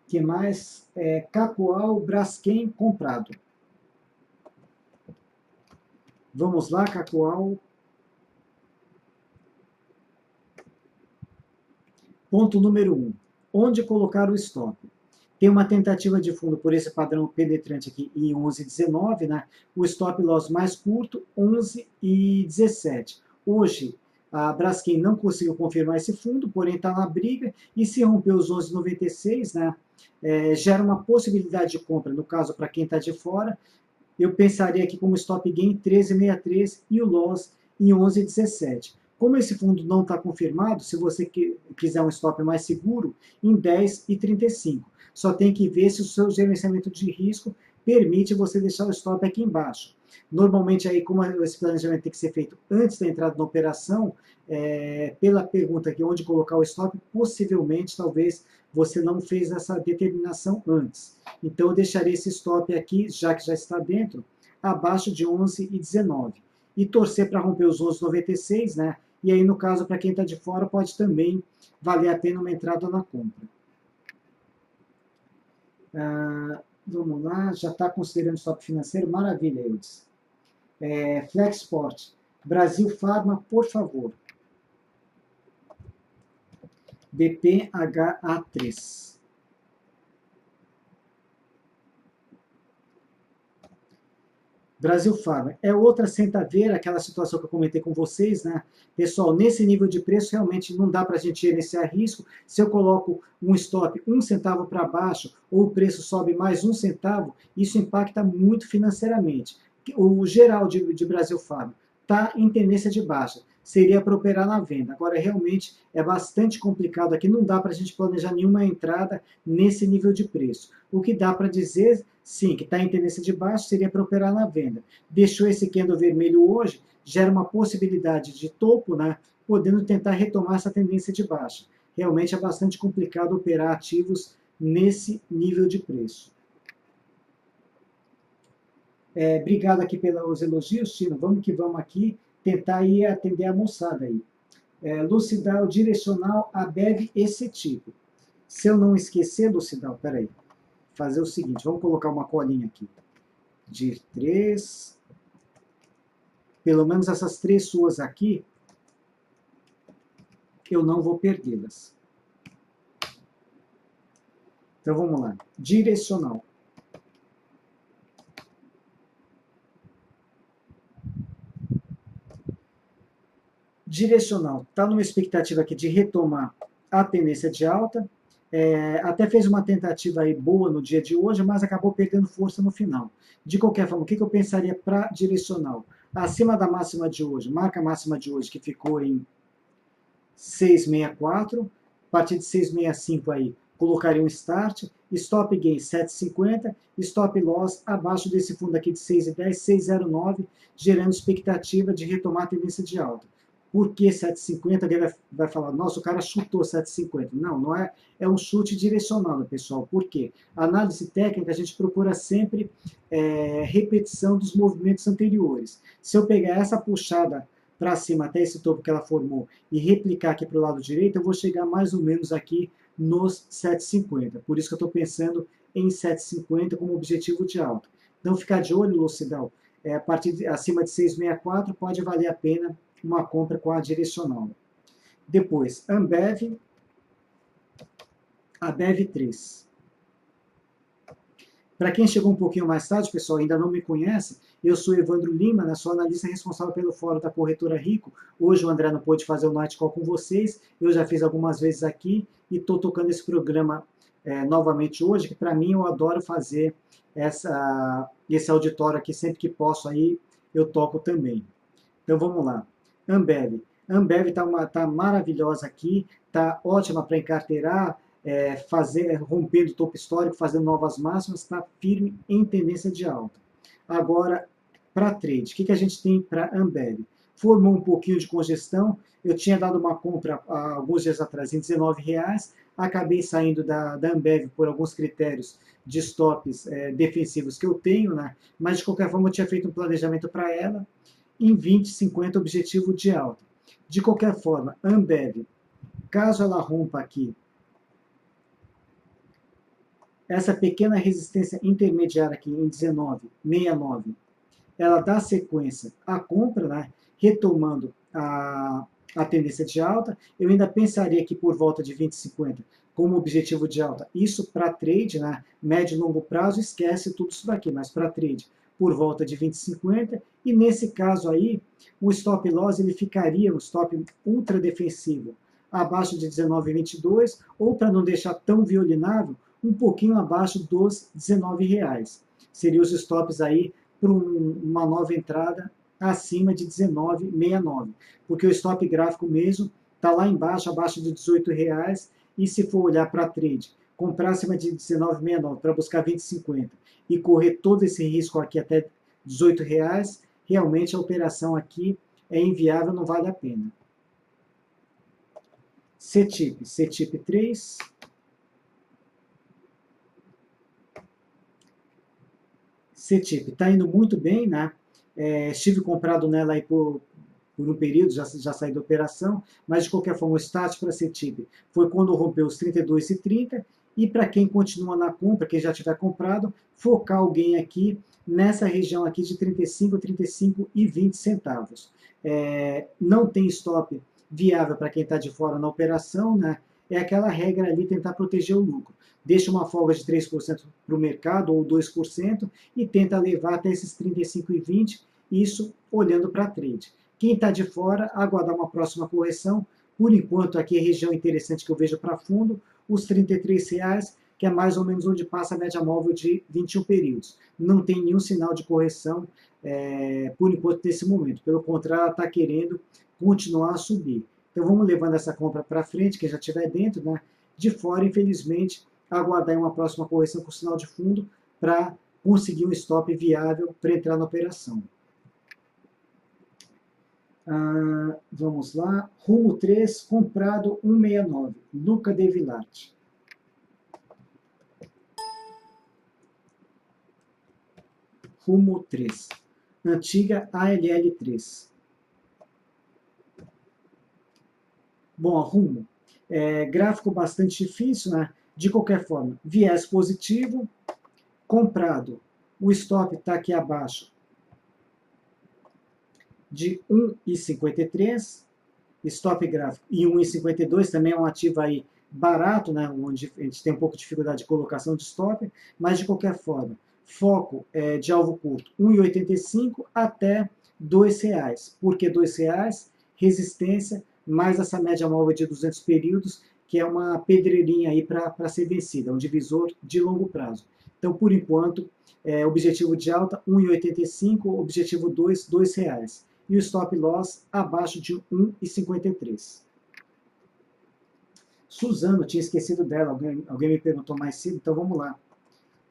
Que mais? Cacoal, Braskem comprado. Vamos lá, Cacoal. Ponto número 1. Onde colocar o stop? Tem uma tentativa de fundo por esse padrão penetrante aqui em 11,19, né? O stop loss mais curto, 11,17. Hoje, A Braskem não conseguiu confirmar esse fundo, porém está na briga, e se romper os 11,96, né, gera uma possibilidade de compra, no caso, para quem está de fora. Eu pensaria aqui como stop gain 13,63 e o loss em 11,17. Como esse fundo não está confirmado, se você quiser um stop mais seguro, em 10,35. Só tem que ver se o seu gerenciamento de risco permite você deixar o stop aqui embaixo. Normalmente, aí, como esse planejamento tem que ser feito antes da entrada na operação, pela pergunta aqui, onde colocar o stop, possivelmente, talvez, você não fez essa determinação antes. Então, eu deixaria esse stop aqui, já que já está dentro, abaixo de 11,19. E torcer para romper os 11,96, né? E aí, no caso, para quem está de fora, pode também valer a pena uma entrada na compra. Vamos lá, já está considerando stop financeiro, maravilha, Eudes. Flexport, Brasil Pharma, por favor. BPHA3. Brasil Pharma é outra centaveira, aquela situação que eu comentei com vocês, né? Pessoal, nesse nível de preço realmente não dá para a gente gerenciar risco. Se eu coloco um stop 1 centavo para baixo ou o preço sobe mais 1 centavo, isso impacta muito financeiramente. O geral de Brasil Pharma está em tendência de baixa, seria para operar na venda. Agora, realmente é bastante complicado aqui, não dá para a gente planejar nenhuma entrada nesse nível de preço. O que dá para dizer, sim, que está em tendência de baixa, seria para operar na venda. Deixou esse candle vermelho hoje, gera uma possibilidade de topo, né, podendo tentar retomar essa tendência de baixa. Realmente é bastante complicado operar ativos nesse nível de preço. Obrigado aqui pelos elogios, Tino. Vamos que vamos aqui tentar ir atender a moçada aí. Lucidal, direcional, Abev, esse tipo. Se eu não esquecer, Lucidal, peraí. Fazer o seguinte, vamos colocar uma colinha aqui. De 3. Pelo menos essas 3 suas aqui, eu não vou perdê-las. Então vamos lá. Direcional. Direcional, está numa expectativa aqui de retomar a tendência de alta, até fez uma tentativa aí boa no dia de hoje, mas acabou perdendo força no final. De qualquer forma, o que eu pensaria para direcional? Acima da máxima de hoje, marca máxima de hoje, que ficou em 6,64, a partir de 6,65 aí, colocaria um start, stop gain 7,50, stop loss abaixo desse fundo aqui de 6,10, 6,09, gerando expectativa de retomar a tendência de alta. Por que 7,50? Alguém vai falar, nossa, o cara chutou 7,50. Não, não é, é um chute direcional, pessoal. Por quê? A análise técnica, a gente procura sempre repetição dos movimentos anteriores. Se eu pegar essa puxada para cima até esse topo que ela formou e replicar aqui para o lado direito, eu vou chegar mais ou menos aqui nos 7,50. Por isso que eu estou pensando em 7,50 como objetivo de alta. Então, ficar de olho, Lucidal, a partir acima de 6,64 pode valer a pena uma compra com a direcional. Depois, Ambev, ABEV3. Para quem chegou um pouquinho mais tarde, pessoal, ainda não me conhece, eu sou Evandro Lima, né, sou analista responsável pelo fórum da Corretora Rico. Hoje o André não pôde fazer o Night Call com vocês, eu já fiz algumas vezes aqui e estou tocando esse programa novamente hoje, que para mim eu adoro fazer esse auditório aqui, sempre que posso aí eu toco também. Então vamos lá. Ambev. Ambev está maravilhosa aqui, está ótima para encarteirar, rompendo o topo histórico, fazendo novas máximas, está firme em tendência de alta. Agora, para trade, o que a gente tem para Ambev? Formou um pouquinho de congestão, eu tinha dado uma compra há alguns dias atrás em R$19, acabei saindo da Ambev por alguns critérios de stops defensivos que eu tenho, né? Mas de qualquer forma eu tinha feito um planejamento para ela, em 20,50 objetivo de alta. De qualquer forma, Ambev, caso ela rompa aqui essa pequena resistência intermediária aqui em 19,69, ela dá sequência à compra, né, retomando a tendência de alta, eu ainda pensaria que por volta de 20,50 como objetivo de alta. Isso para trade, né, médio e longo prazo, esquece tudo isso daqui, mas para trade, por volta de 20,50, e nesse caso aí, o stop loss ele ficaria, um stop ultra defensivo, abaixo de 19,22, ou para não deixar tão violinável, um pouquinho abaixo dos R$19. Seriam os stops aí para uma nova entrada acima de 19,69, porque o stop gráfico mesmo está lá embaixo, abaixo de R$18, e se for olhar para trade, comprar acima de 19,69 para buscar 20,50 e correr todo esse risco aqui até R$18, realmente a operação aqui é inviável, não vale a pena. CTIP 3. CTIP está indo muito bem, né? Estive comprado nela aí por um período, já saí da operação, mas de qualquer forma o start para CTIP foi quando rompeu os 32,30, e para quem continua na compra, quem já tiver comprado, focar alguém aqui nessa região aqui de 35,20 centavos. Não tem stop viável para quem está de fora na operação, né? É aquela regra ali, tentar proteger o lucro. Deixa uma folga de 3% para o mercado, ou 2%, e tenta levar até esses 35,20, isso olhando para trade. Quem está de fora, aguardar uma próxima correção. Por enquanto, aqui é região interessante que eu vejo para fundo, os R$33, que é mais ou menos onde passa a média móvel de 21 períodos. Não tem nenhum sinal de correção, por enquanto, nesse momento. Pelo contrário, ela está querendo continuar a subir. Então, vamos levando essa compra para frente, quem já estiver dentro, né? De fora, infelizmente, aguardar uma próxima correção com sinal de fundo para conseguir um stop viável para entrar na operação. Vamos lá. Rumo 3, comprado 1,69. Luca De Villarte. Rumo 3. Antiga ALL3. Bom, Rumo. Gráfico bastante difícil, né? De qualquer forma, viés positivo, comprado. O stop está aqui abaixo de 1,53, stop gráfico, e 1,52 também é um ativo aí barato, né, onde a gente tem um pouco de dificuldade de colocação de stop, mas de qualquer forma, foco de alvo curto, 1,85 até R$2. Por que R$2? Resistência, mais essa média móvel de 200 períodos, que é uma pedreirinha aí para ser vencida, um divisor de longo prazo. Então, por enquanto, objetivo de alta, 1,85, objetivo 2, R$2. E o stop loss abaixo de 1,53. Suzano, tinha esquecido dela, alguém me perguntou mais cedo, então vamos lá.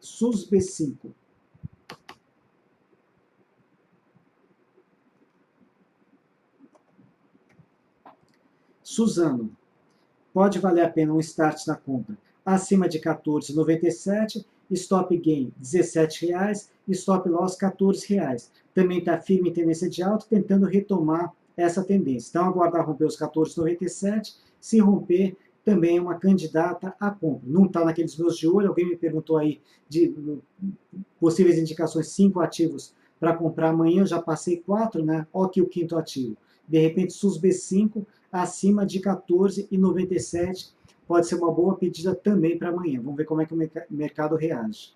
SUSB5. Suzano, pode valer a pena um start na compra acima de R$14,97, stop gain R$17, stop loss R$14. Também está firme em tendência de alta, tentando retomar essa tendência. Então, aguardar romper os R$14,97, se romper, também é uma candidata a compra. Não está naqueles meus de olho, alguém me perguntou aí de possíveis indicações, 5 ativos para comprar amanhã, eu já passei 4, né? Olha aqui o quinto ativo. De repente, SUSB5 acima de R$14,97, pode ser uma boa pedida também para amanhã. Vamos ver como é que o mercado reage.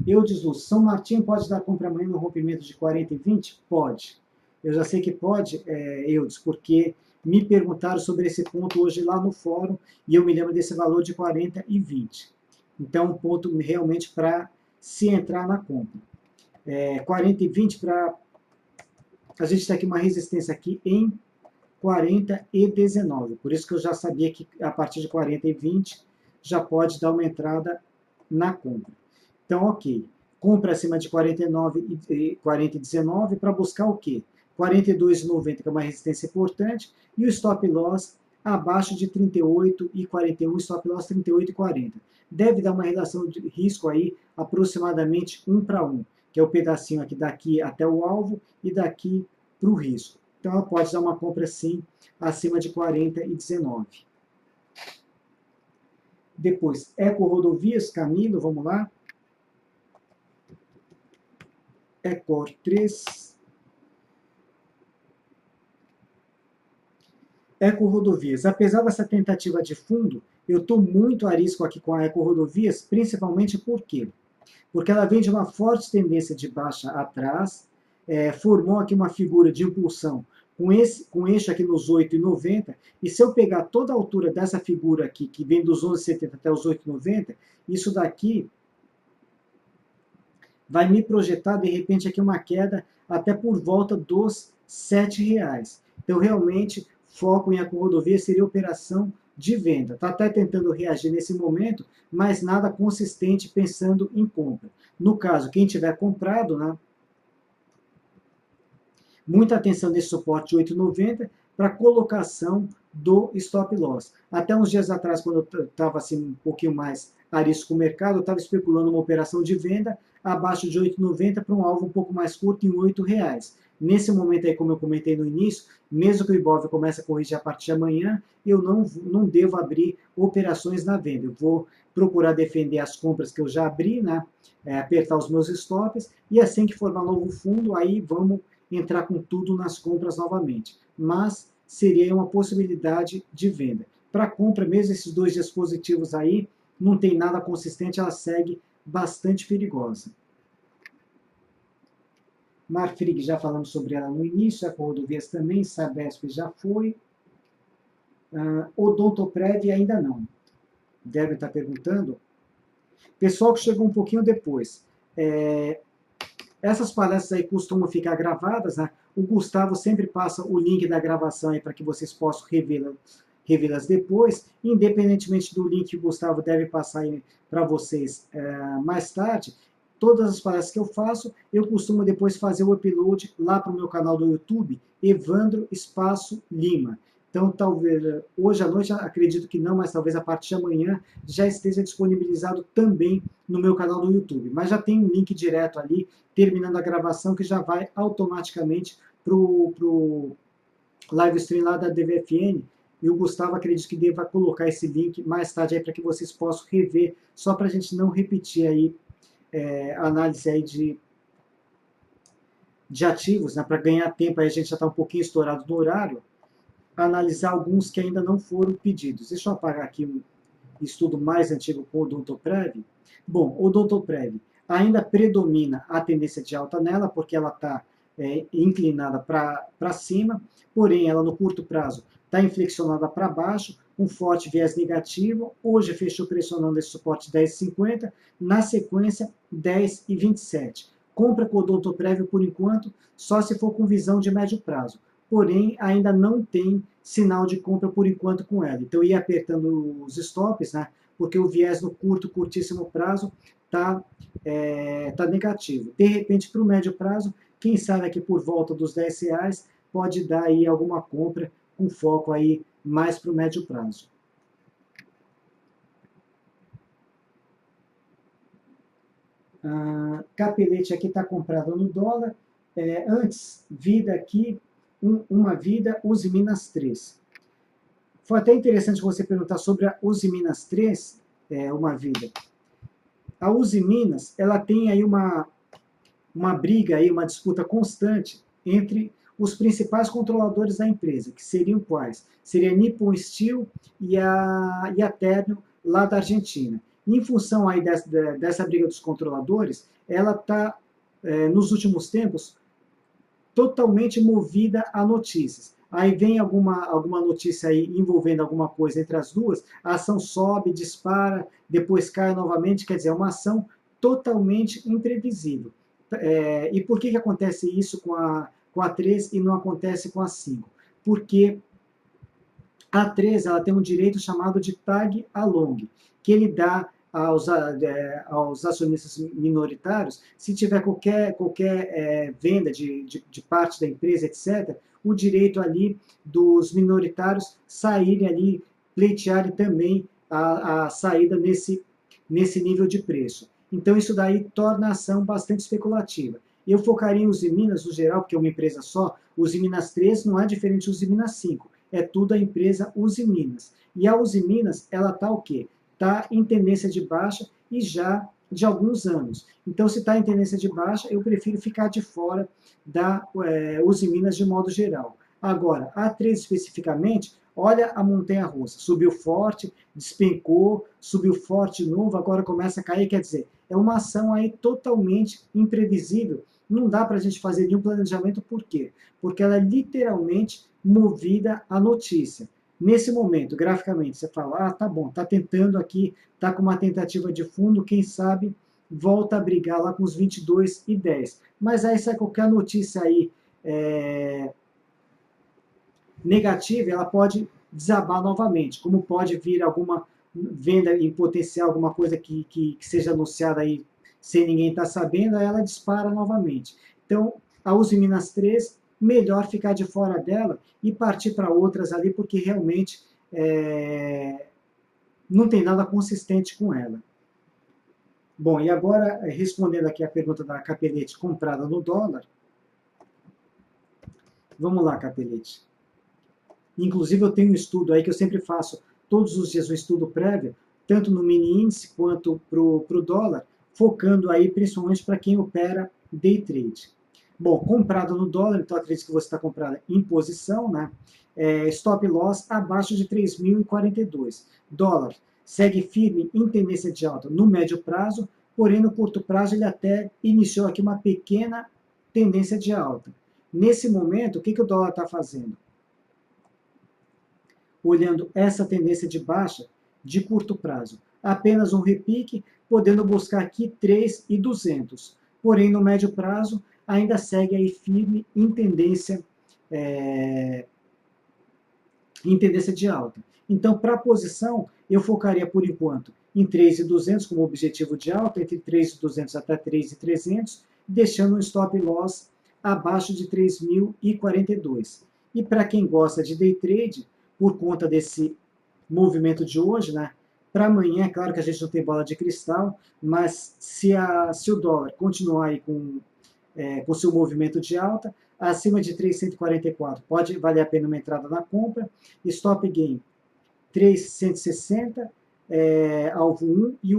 Eudes Luz, São Martinho pode dar compra amanhã no rompimento de 40,20? Pode. Eu já sei que pode, Eudes, porque me perguntaram sobre esse ponto hoje lá no fórum, e eu me lembro desse valor de 40,20. Então, um ponto realmente para se entrar na compra. 40,20 para... A gente tem aqui uma resistência aqui em 40,19. Por isso que eu já sabia que a partir de 40,20 já pode dar uma entrada na compra. Então, ok. Compra acima de 40,19 para buscar o quê? 42,90, que é uma resistência importante, e o stop loss abaixo de 38,41, stop loss 38,40. Deve dar uma relação de risco aí aproximadamente 1 para 1, que é o pedacinho aqui daqui até o alvo e daqui para o risco. Então, ela pode dar uma compra, sim, acima de 40,19. Depois, Eco Rodovias, Camilo, vamos lá. Ecor 3. Eco Rodovias. Apesar dessa tentativa de fundo, eu estou muito a risco aqui com a Eco Rodovias, principalmente por quê? Porque ela vem de uma forte tendência de baixa atrás, formou aqui uma figura de impulsão com eixo aqui nos 8,90, e se eu pegar toda a altura dessa figura aqui, que vem dos 11,70 até os 8,90, isso daqui vai me projetar, de repente, aqui uma queda até por volta dos R$ 7. Então, realmente, foco em Ecorodovia seria operação de venda. Está até tentando reagir nesse momento, mas nada consistente pensando em compra. No caso, quem tiver comprado, né, muita atenção nesse suporte de 8,90 para colocação do stop loss. Até uns dias atrás, quando eu estava assim, um pouquinho mais arisco com o mercado, eu estava especulando uma operação de venda abaixo de 8,90 para um alvo um pouco mais curto em R$ 8. Nesse momento aí, como eu comentei no início, mesmo que o Ibov comece a corrigir a partir de amanhã, eu não devo abrir operações na venda. Eu vou procurar defender as compras que eu já abri, né? Apertar os meus stops, e assim que formar novo fundo, aí vamos entrar com tudo nas compras novamente. Mas seria uma possibilidade de venda. Para compra, mesmo esses 2 dias positivos aí, não tem nada consistente, ela segue bastante perigosa. Marfrig, já falamos sobre ela no início, a Rodovias também, Sabesp já foi, Odontoprev ainda não. Deve estar perguntando. Pessoal que chegou um pouquinho depois, essas palestras aí costumam ficar gravadas, né? O Gustavo sempre passa o link da gravação aí para que vocês possam revê-las depois, independentemente do link que o Gustavo deve passar para vocês mais tarde. Todas as palestras que eu faço, eu costumo depois fazer o upload lá para o meu canal do YouTube, Evandro Espaço Lima. Então, talvez hoje à noite, acredito que não, mas talvez a partir de amanhã já esteja disponibilizado também no meu canal do YouTube. Mas já tem um link direto ali, terminando a gravação, que já vai automaticamente para o live stream lá da DVFN. E o Gustavo, acredito que deva colocar esse link mais tarde aí para que vocês possam rever, só para a gente não repetir aí a análise aí de ativos, né, para ganhar tempo, aí a gente já está um pouquinho estourado no horário, analisar alguns que ainda não foram pedidos. Deixa eu apagar aqui um estudo mais antigo com o Odontoprev. Bom, o Odontoprev ainda predomina a tendência de alta nela, porque ela está inclinada para cima, porém ela no curto prazo está inflexionada para baixo, um forte viés negativo. Hoje fechou pressionando esse suporte 10,50, na sequência 10,27. Compra com o Odontoprev por enquanto, só se for com visão de médio prazo. Porém, ainda não tem sinal de compra por enquanto com ela. Então, ia apertando os stops, né? Porque o viés no curtíssimo prazo está negativo. De repente, para o médio prazo, quem sabe aqui por volta dos R$ 10 pode dar aí alguma compra com foco aí mais para o médio prazo. Capelete aqui está comprado no dólar. Antes, vida aqui, uma vida, Usiminas 3. Foi até interessante você perguntar sobre a Usiminas 3, uma vida. A Usiminas, ela tem aí uma briga, aí, uma disputa constante entre os principais controladores da empresa, que seriam quais? Seria a Nippon Steel e a Ternium, lá da Argentina. Em função aí dessa briga dos controladores, ela está, nos últimos tempos, totalmente movida a notícias. Aí vem alguma notícia aí envolvendo alguma coisa entre as duas, a ação sobe, dispara, depois cai novamente, quer dizer, é uma ação totalmente imprevisível. E por que acontece isso com a 3 e não acontece com a 5? Porque a 3 ela tem um direito chamado de tag along, que ele dá aos acionistas minoritários, se tiver qualquer venda de parte da empresa, etc., o direito ali dos minoritários saírem ali, pleitearem também a saída nesse nível de preço. Então, isso daí torna a ação bastante especulativa. Eu focaria em Usiminas, no geral, porque é uma empresa só. Usiminas 3 não é diferente de Usiminas 5. É tudo a empresa Usiminas. E a Usiminas, ela está o quê? Está em tendência de baixa e já de alguns anos. Então, se está em tendência de baixa, eu prefiro ficar de fora da Usiminas de modo geral. Agora, a 3 especificamente, olha a montanha-russa. Subiu forte, despencou, subiu forte de novo, agora começa a cair, quer dizer, é uma ação aí totalmente imprevisível. Não dá para a gente fazer nenhum planejamento, por quê? Porque ela é literalmente movida à notícia. Nesse momento, graficamente, você fala, ah, tá bom, tá tentando aqui, tá com uma tentativa de fundo, quem sabe volta a brigar lá com os 22,10. Mas aí sai qualquer notícia aí negativa, ela pode desabar novamente, como pode vir alguma venda em potencial, alguma coisa que seja anunciada aí sem ninguém estar sabendo, aí ela dispara novamente. Então, a Uzi Minas 3, melhor ficar de fora dela e partir para outras ali, porque realmente não tem nada consistente com ela. Bom, e agora, respondendo aqui a pergunta da Capelete comprada no dólar, vamos lá, Capelete. Inclusive, eu tenho um estudo aí que eu sempre faço, todos os dias um estudo prévio, tanto no mini índice quanto para o dólar, focando aí principalmente para quem opera day trade. Bom, comprado no dólar, então acredito que você está comprado em posição, né? Stop loss abaixo de 3.042. Dólar segue firme em tendência de alta no médio prazo, porém no curto prazo ele até iniciou aqui uma pequena tendência de alta. Nesse momento, o que o dólar está fazendo? Olhando essa tendência de baixa de curto prazo. Apenas um repique, podendo buscar aqui 3.200. Porém, no médio prazo, ainda segue aí firme em tendência de alta. Então, para a posição, eu focaria por enquanto em 3.200 como objetivo de alta, entre 3.200 até 3.300, deixando um stop loss abaixo de 3.042. E para quem gosta de day trade, por conta desse movimento de hoje, né? Para amanhã, é claro que a gente não tem bola de cristal, mas se o dólar continuar aí com seu movimento de alta, acima de 3.144 pode valer a pena uma entrada na compra, stop gain 3.160, alvo 1, e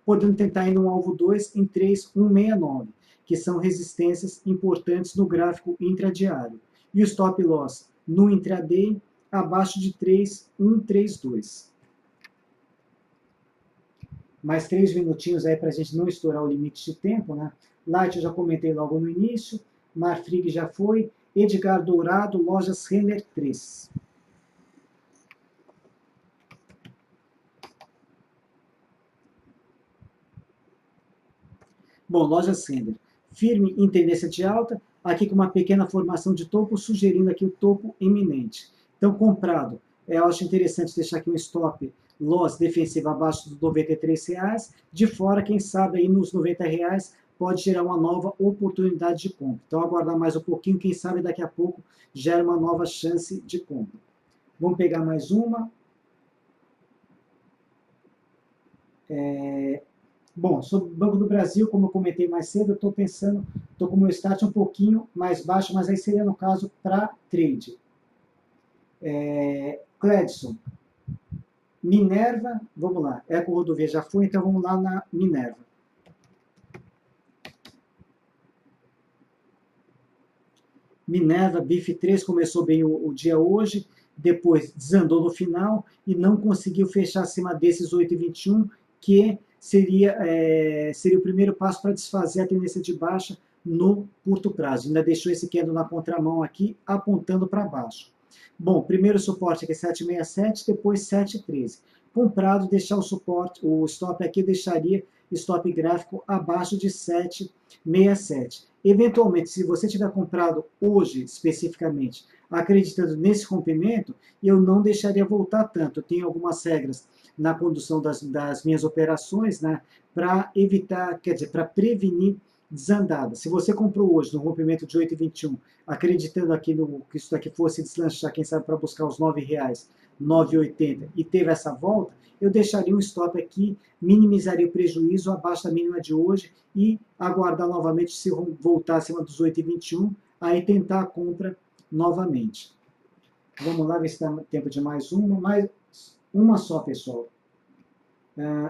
podendo tentar ir no alvo 2 em 3.169, que são resistências importantes no gráfico intradiário. E o stop loss no intraday abaixo de 3.132. Mais 3 minutinhos aí para a gente não estourar o limite de tempo, né? Light eu já comentei logo no início, Marfrig já foi, Edgar Dourado, Lojas Renner 3. Bom, Lojas Renner, firme em tendência de alta, aqui com uma pequena formação de topo, sugerindo aqui o topo iminente. Então, comprado, eu acho interessante deixar aqui um stop loss defensivo abaixo dos R$ 93, de fora, quem sabe, aí nos R$ 90 pode gerar uma nova oportunidade de compra. Então, aguardar mais um pouquinho, quem sabe daqui a pouco gera uma nova chance de compra. Vamos pegar mais uma. Bom, sobre o Banco do Brasil, como eu comentei mais cedo, eu estou pensando, estou com o meu start um pouquinho mais baixo, mas aí seria no caso para trade. Cledson, Minerva, vamos lá, Eco Rodovia já foi, então vamos lá na Minerva. Minerva, BIF3 começou bem o dia hoje, depois desandou no final e não conseguiu fechar acima desses 8,21, que seria o primeiro passo para desfazer a tendência de baixa no curto prazo. Ainda deixou esse candle na contramão aqui, apontando para baixo. Bom, primeiro suporte aqui é 7,67, depois 7,13. Comprado, deixar o suporte, o stop aqui deixaria stop gráfico abaixo de 7,67. Eventualmente, se você tiver comprado hoje, especificamente, acreditando nesse rompimento, eu não deixaria voltar tanto. Eu tenho algumas regras na condução das minhas operações, né, para evitar, quer dizer, para prevenir desandada. Se você comprou hoje no rompimento de 8,21, acreditando aqui que isso daqui fosse deslanchar, quem sabe, para buscar os R$ 9,00, 9,80, e teve essa volta, eu deixaria um stop aqui, minimizaria o prejuízo abaixo da mínima de hoje e aguardar novamente se voltar acima dos 8,21, aí tentar a compra novamente. Vamos lá ver se dá tempo de mais uma só, pessoal.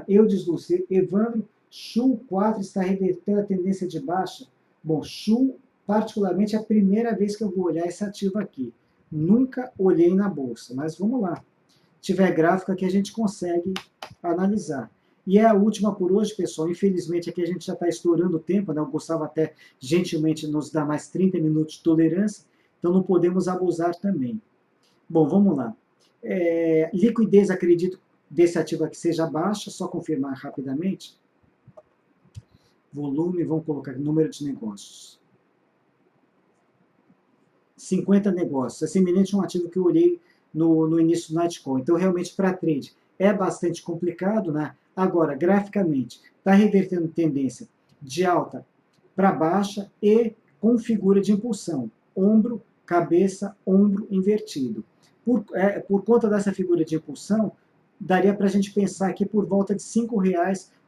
Eu deslucei. Evandro, Shu 4 está revertendo a tendência de baixa. Bom, Shu, particularmente, é a primeira vez que eu vou olhar esse ativo aqui. Nunca olhei na bolsa, mas vamos lá. Se tiver gráfico aqui, a gente consegue analisar. E é a última por hoje, pessoal. Infelizmente, aqui a gente já está estourando o tempo, né? O Gustavo até gentilmente nos dá mais 30 minutos de tolerância, então não podemos abusar também. Bom, vamos lá. Liquidez, acredito, desse ativo aqui seja baixa, só confirmar rapidamente. Volume, vamos colocar aqui, número de negócios. 50 negócios, é semelhante a um ativo que eu olhei no início do Nightcall. Então, realmente, para trade é bastante complicado, né? Agora, graficamente, está revertendo tendência de alta para baixa e com figura de impulsão, ombro, cabeça, ombro invertido. Por conta dessa figura de impulsão, daria para a gente pensar aqui por volta de R$ 5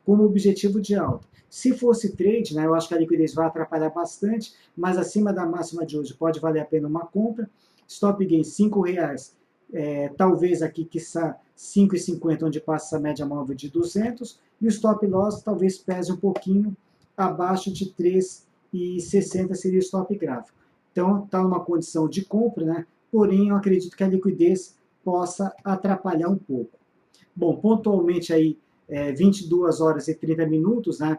como objetivo de alta. Se fosse trade, né, eu acho que a liquidez vai atrapalhar bastante, mas acima da máxima de hoje pode valer a pena uma compra. Stop gain R$ 5, talvez aqui, quiçá, 5,50, onde passa a média móvel de 200, e o stop loss talvez pese um pouquinho abaixo de 3,60 seria o stop gráfico. Então, está numa condição de compra, né? Porém, eu acredito que a liquidez possa atrapalhar um pouco. Bom, pontualmente aí, 22 horas e 30 minutos, né?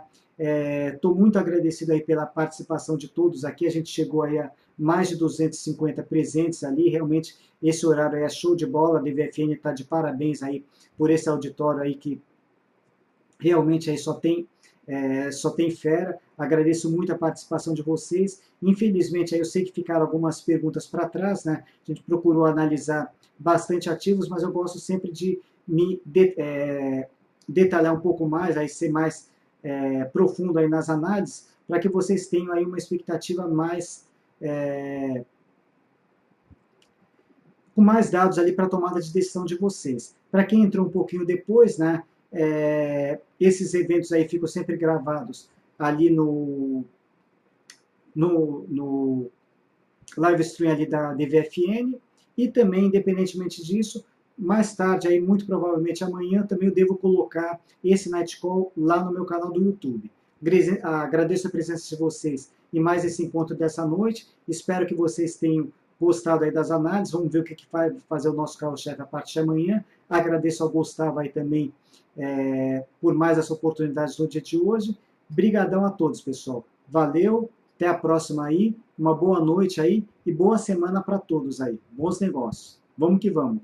Estou muito agradecido aí pela participação de todos aqui, a gente chegou aí a mais de 250 presentes ali, realmente esse horário é show de bola, a DVFN está de parabéns aí por esse auditório aí que realmente aí só tem fera. Agradeço muito a participação de vocês. Infelizmente, aí eu sei que ficaram algumas perguntas para trás, né? A gente procurou analisar bastante ativos, mas eu gosto sempre de me detalhar um pouco mais, aí ser mais profundo aí nas análises, para que vocês tenham aí uma expectativa mais com mais dados ali para a tomada de decisão de vocês. Para quem entrou um pouquinho depois, né, esses eventos aí ficam sempre gravados ali no live stream ali da DVFN, e também, independentemente disso, mais tarde, aí, muito provavelmente amanhã, também eu devo colocar esse Night Call lá no meu canal do YouTube. Agradeço a presença de vocês e mais esse encontro dessa noite. Espero que vocês tenham gostado aí das análises. Vamos ver o que vai fazer o nosso carro-chefe a partir de amanhã. Agradeço ao Gustavo aí também por mais essa oportunidade no dia de hoje. Brigadão a todos, pessoal. Valeu, até a próxima aí. Uma boa noite aí e boa semana para todos aí. Bons negócios. Vamos que vamos.